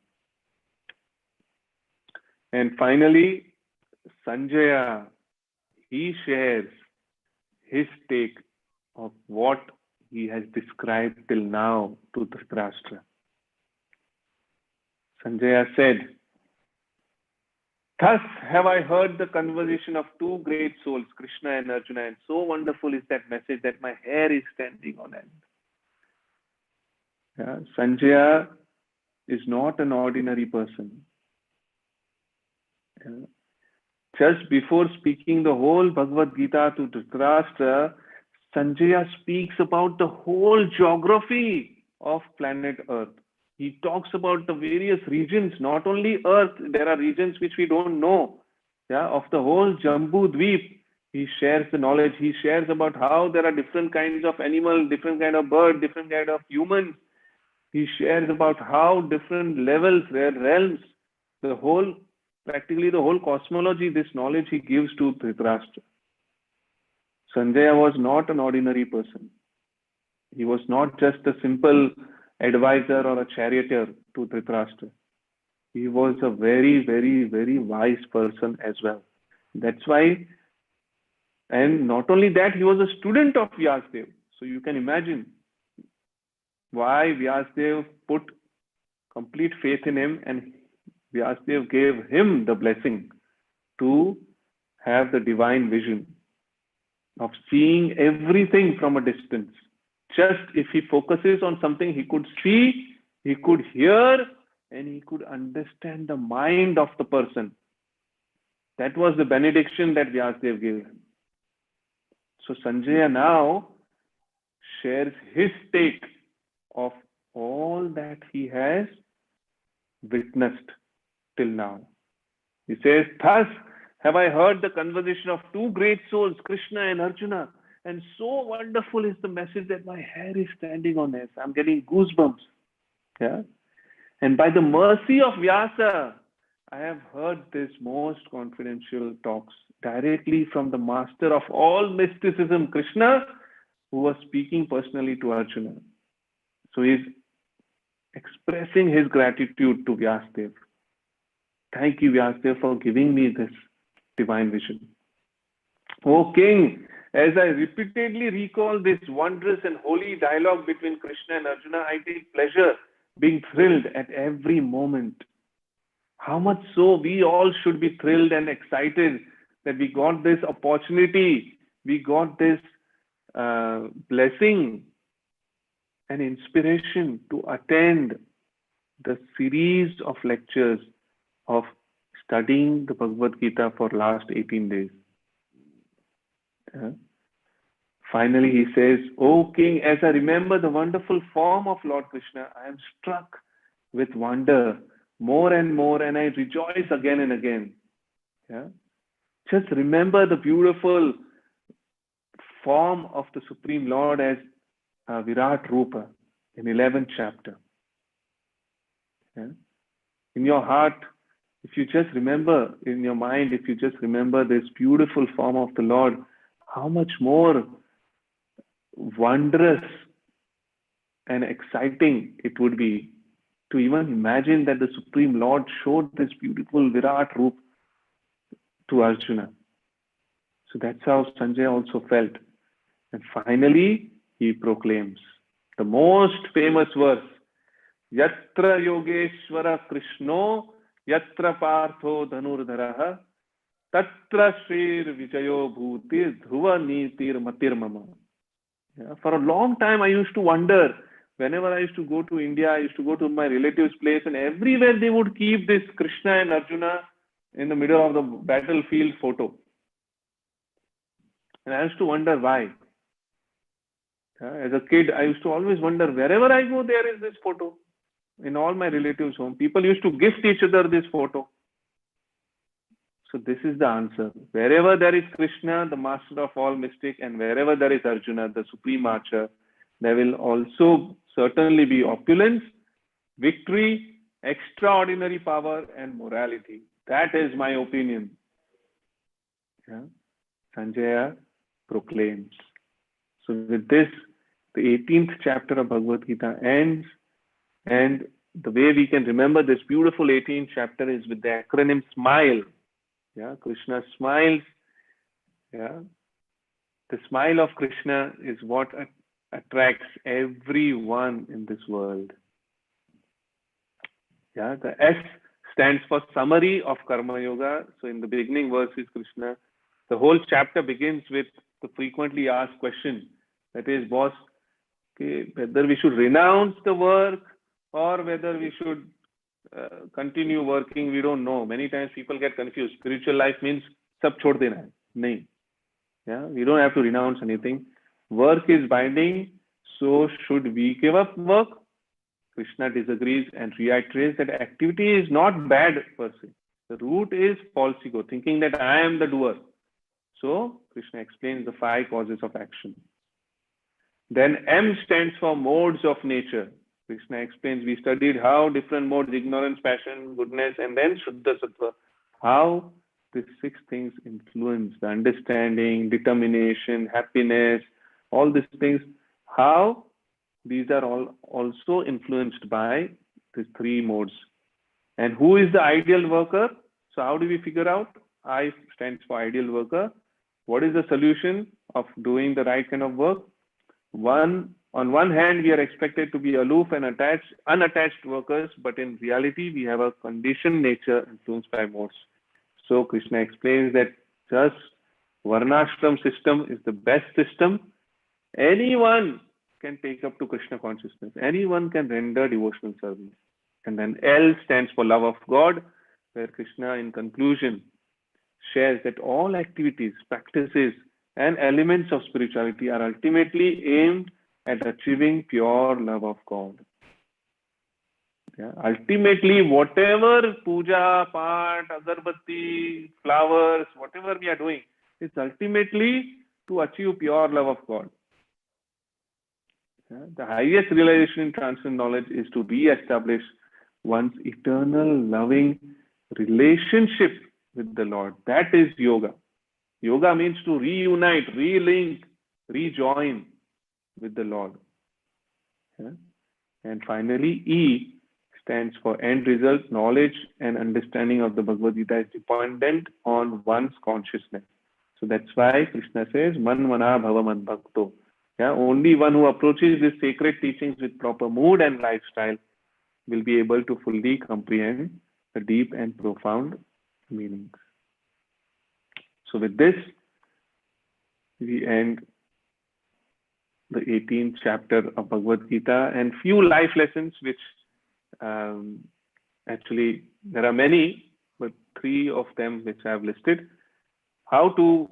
And finally, Sanjaya, he shares his take of what he has described till now to Dhritarashtra. Sanjaya said, thus have I heard the conversation of two great souls, Krishna and Arjuna, and so wonderful is that message that my hair is standing on end. Yeah, Sanjaya is not an ordinary person. Yeah. Just before speaking the whole Bhagavad Gita to Dhritarashtra, Sanjaya speaks about the whole geography of planet Earth. He talks about the various regions, not only Earth, there are regions which we don't know. Yeah, of the whole Jambu Dweep, he shares the knowledge. He shares about how there are different kinds of animals, different kind of birds, different kind of humans. He shares about how different levels, their realms, the whole, practically the whole cosmology, this knowledge he gives to Dhritarashtra. Sanjaya was not an ordinary person. He was not just a simple advisor or a charioteer to Dhritarashtra. He was a very, very, very wise person as well. That's why, and not only that, he was a student of Vyasadeva. So you can imagine, why Vyasadeva put complete faith in him, and Vyasadeva gave him the blessing to have the divine vision of seeing everything from a distance. Just if he focuses on something, he could see, he could hear, and he could understand the mind of the person. That was the benediction that Vyasadeva gave him. So Sanjaya now shares his take of all that he has witnessed till now. He says, thus have I heard the conversation of two great souls, Krishna and Arjuna, and so wonderful is the message that my hair is standing on this. I'm getting goosebumps. Yeah. And by the mercy of Vyasa, I have heard this most confidential talks directly from the master of all mysticism, Krishna, who was speaking personally to Arjuna. So he's expressing his gratitude to Vyasadeva. Thank you, Vyasadeva, for giving me this divine vision. O king, as I repeatedly recall this wondrous and holy dialogue between Krishna and Arjuna, I take pleasure being thrilled at every moment. How much so we all should be thrilled and excited that we got this opportunity, we got this blessing and inspiration to attend the series of lectures of studying the Bhagavad Gita for last 18 days. Finally, he says, O king, as I remember the wonderful form of Lord Krishna, I am struck with wonder more and more, and I rejoice again and again. Yeah? Just remember the beautiful form of the Supreme Lord as Virat Rupa in 11th chapter. Yeah? In your heart, if you just remember, in your mind, if you just remember this beautiful form of the Lord, how much more wondrous and exciting it would be to even imagine that the Supreme Lord showed this beautiful Virat Rupa to Arjuna. So that's how Sanjaya also felt. And finally, he proclaims the most famous verse, Yatra Yogeshwara Krishno, Yatra Partho Dhanurdharaha, Tatra Shrir Vijayo Bhutir Dhruva Nitir Matir Mama. Yeah, for a long time, I used to wonder, whenever I used to go to India, I used to go to my relatives' place, and everywhere they would keep this Krishna and Arjuna in the middle of the battlefield photo. And I used to wonder why. As a kid, I used to always wonder, wherever I go, there is this photo. In all my relatives' home, people used to gift each other this photo. So this is the answer. Wherever there is Krishna, the master of all mystic, and wherever there is Arjuna, the supreme archer, there will also certainly be opulence, victory, extraordinary power, and morality. That is my opinion. Yeah? Sanjaya proclaims. So with this, the 18th chapter of Bhagavad Gita ends, and the way we can remember this beautiful 18th chapter is with the acronym SMILE. Yeah, Krishna smiles. Yeah, the smile of Krishna is what attracts everyone in this world. Yeah, the S stands for summary of Karma Yoga. So in the beginning verse is Krishna. The whole chapter begins with the frequently asked question. That is, boss, okay, whether we should renounce the work or whether we should continue working, we don't know. Many times people get confused. Spiritual life means sab chhod dena hai. Nahin. Yeah, we don't have to renounce anything. Work is binding, so should we give up work? Krishna disagrees and reiterates that activity is not bad per se. The root is false ego, thinking that I am the doer. So Krishna explains the 5 causes of action. Then M stands for modes of nature. Krishna explains, we studied how different modes, ignorance, passion, goodness, and then Shuddha Sattva, how these 6 things influence the understanding, determination, happiness, all these things, how these are all also influenced by these 3 modes. And who is the ideal worker? So how do we figure out? I stands for ideal worker. What is the solution of doing the right kind of work? One On one hand, we are expected to be aloof and unattached workers, but in reality, we have a conditioned nature influenced by modes. So Krishna explains that just Varnashram system is the best system. Anyone can take up to Krishna consciousness. Anyone can render devotional service. And then L stands for love of God, where Krishna, in conclusion, shares that all activities, practices, and elements of spirituality are ultimately aimed at achieving pure love of God. Yeah. Ultimately, whatever puja, part, agarbatti, flowers, whatever we are doing, is ultimately to achieve pure love of God. Yeah. The highest realization in transcendent knowledge is to re-establish one's eternal loving relationship with the Lord. That is yoga. Yoga means to reunite, relink, rejoin with the Lord. Yeah. And finally, E stands for end result. Knowledge and understanding of the Bhagavad Gita is dependent on one's consciousness. So that's why Krishna says, Man mana bhava mad bhakto. Yeah, only one who approaches these sacred teachings with proper mood and lifestyle will be able to fully comprehend the deep and profound meanings. So with this, we end the 18th chapter of Bhagavad Gita and few life lessons, which actually there are many, but 3 of them which I have listed. How to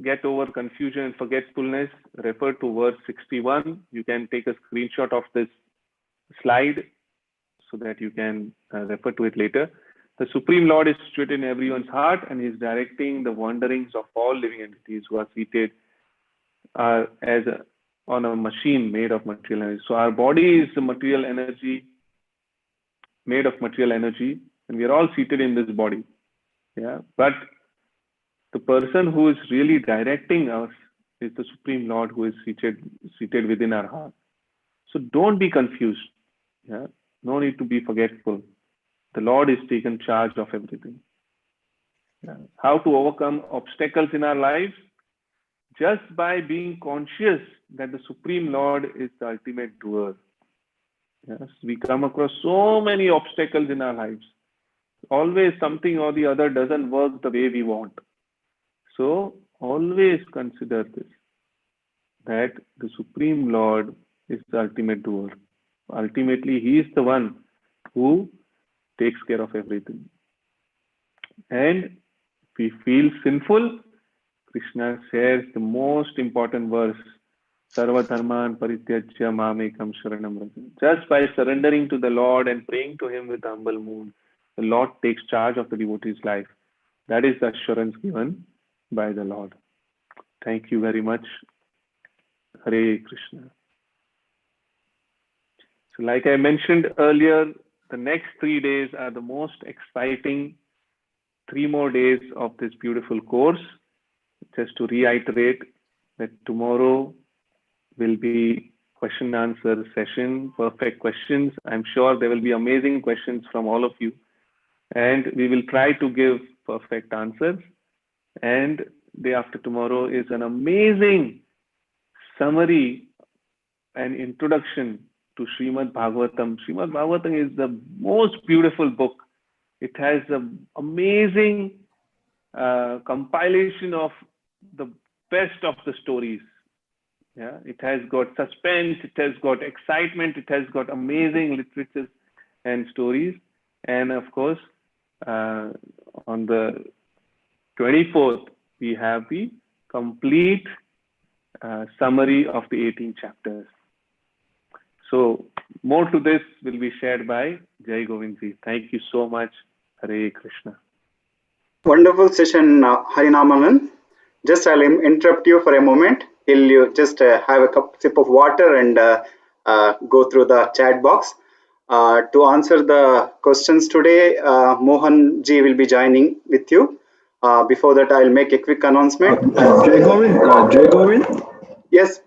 get over confusion and forgetfulness, refer to verse 61. You can take a screenshot of this slide so that you can refer to it later. The Supreme Lord is situated in everyone's heart and is directing the wanderings of all living entities who are seated on a machine made of material energy. So our body is the material energy, made of material energy, and we are all seated in this body. Yeah, but the person who is really directing us is the Supreme Lord, who is seated within our heart. So don't be confused. Yeah, no need to be forgetful. The Lord is taken charge of everything. Yeah. How to overcome obstacles in our lives? Just by being conscious that the Supreme Lord is the ultimate doer. Yes, we come across so many obstacles in our lives. Always something or the other doesn't work the way we want. So always consider this, that the Supreme Lord is the ultimate doer. Ultimately, He is the one who takes care of everything. And if we feel sinful, Krishna shares the most important verse, Sarva dharman parityajya mamekam sharanam vraja. Just by surrendering to the Lord and praying to Him with humble mood, the Lord takes charge of the devotee's life. That is the assurance given by the Lord. Thank you very much. Hare Krishna. So like I mentioned earlier, the next 3 days are the most exciting 3 more days of this beautiful course. Just to reiterate that tomorrow will be question and answer session, perfect questions. I'm sure there will be amazing questions from all of you. And we will try to give perfect answers. And day after tomorrow is an amazing summary and introduction to Srimad Bhagavatam. Srimad Bhagavatam is the most beautiful book. It has an amazing compilation of the best of the stories. Yeah, it has got suspense, it has got excitement, it has got amazing literature and stories. And of course, on the 24th, we have the complete summary of the 18 chapters. So more to this will be shared by Jai Govindji. Thank you so much. Hare Krishna. Wonderful session, Harinamanan. Just I'll interrupt you for a moment. Till you just have a sip of water and go through the chat box. To answer the questions today, Mohan ji will be joining with you. Before that, I'll make a quick announcement. Jai Govind? Yes.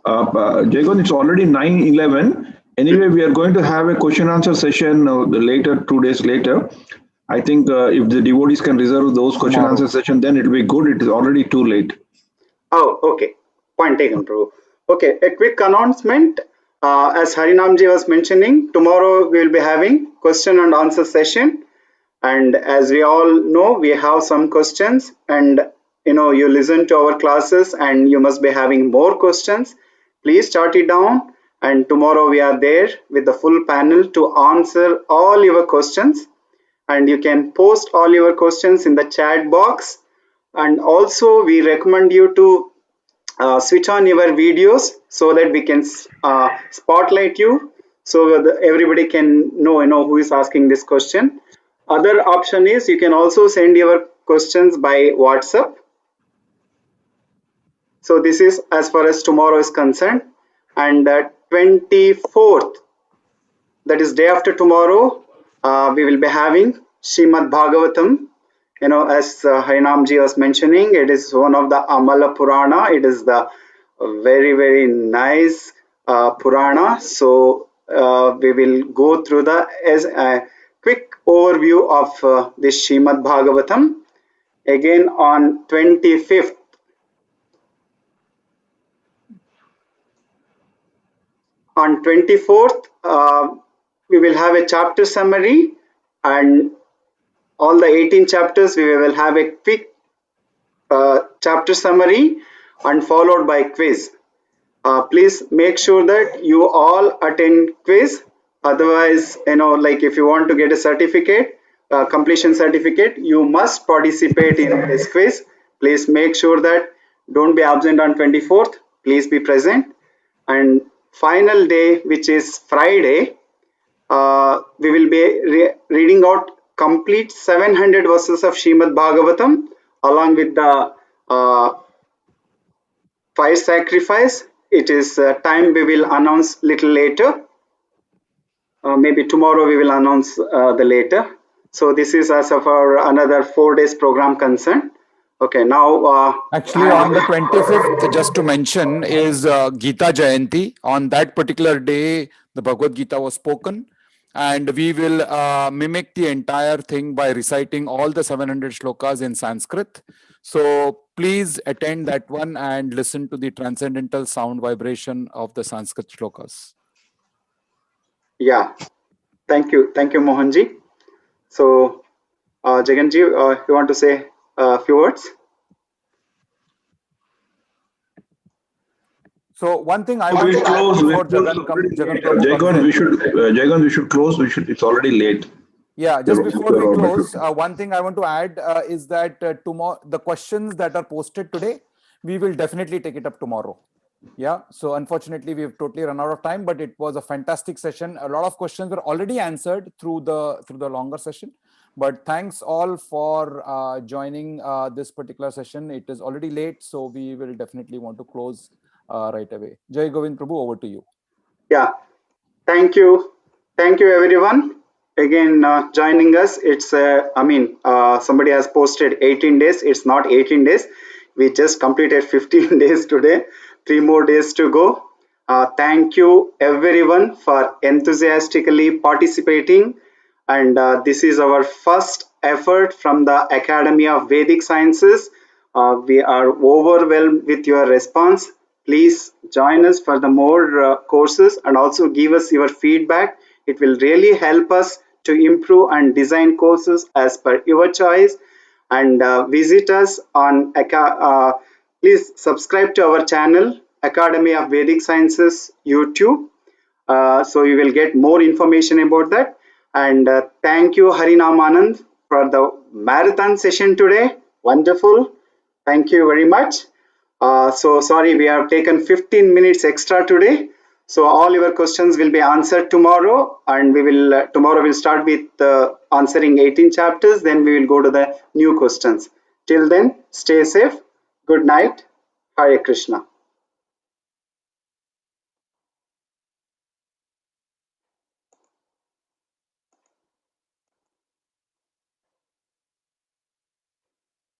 Jai Govind, it's already 9:11. Anyway, we are going to have a question answer session later, 2 days later. I think if the devotees can reserve those question answer session, then it will be good. It is already too late. Oh, okay. Point taken, Prabhu. Okay, a quick announcement. As Harinamji was mentioning, tomorrow we will be having question and answer session. And as we all know, we have some questions, and you listen to our classes and you must be having more questions. Please jot it down, and tomorrow we are there with the full panel to answer all your questions. And you can post all your questions in the chat box. And also we recommend you to switch on your videos so that we can spotlight you, so that everybody can know who is asking this question. Other option is you can also send your questions by WhatsApp. So this is as far as tomorrow is concerned. And 24th, that is day after tomorrow, we will be having Srimad Bhagavatam. As Harinamji was mentioning, it is one of the Amala Purana. It is the very, very nice Purana. So we will go through as a quick overview of this Srimad Bhagavatam. Again on 25th. On 24th, we will have a chapter summary, and all the 18 chapters we will have a quick chapter summary and followed by quiz. Please make sure that you all attend quiz. Otherwise, like if you want to get a certificate, completion certificate, you must participate in this quiz. Please make sure that don't be absent on 24th. Please be present. And final day, which is Friday, we will be reading out complete 700 verses of Srimad Bhagavatam along with the fire sacrifice. It is time we will announce little later. Maybe tomorrow we will announce the later. So this is as of our another 4 days program concerned. Okay, now actually on the 25th, just to mention, is Gita Jayanti. On that particular day, the Bhagavad Gita was spoken, and we will mimic the entire thing by reciting all the 700 shlokas in Sanskrit. So please attend that one and listen to the transcendental sound vibration of the Sanskrit shlokas. Yeah, thank you Mohanji. So Jaganji, you want to say a few words? So one thing I We want will to add close. before Jagan Prabhu Jagan, we should close. It's already late. Yeah, just before we close, one thing I want to add is that tomorrow, the questions that are posted today, we will definitely take it up tomorrow. Yeah, so unfortunately, we've totally run out of time, but it was a fantastic session. A lot of questions were already answered through the longer session. But thanks all for joining this particular session. It is already late, so we will definitely want to close right away. Jai Govind Prabhu, over to you. Yeah, thank you everyone again joining us. It's somebody has posted 18 days. It's not 18 days. We just completed 15 days today. 3 more days to go. Thank you everyone for enthusiastically participating, and this is our first effort from the Academy of Vedic Sciences. We are overwhelmed with your response. Please join us for the more courses and also give us your feedback. It will really help us to improve and design courses as per your choice. And visit us on please subscribe to our channel Academy of Vedic Sciences YouTube, so you will get more information about that. And thank you Harinam Anand for the marathon session today. Wonderful, thank you very much. So sorry we have taken 15 minutes extra today. So all your questions will be answered tomorrow, and we will tomorrow we'll start with answering 18 chapters, then we will go to the new questions. Till then, stay safe. Good night. Hare Krishna.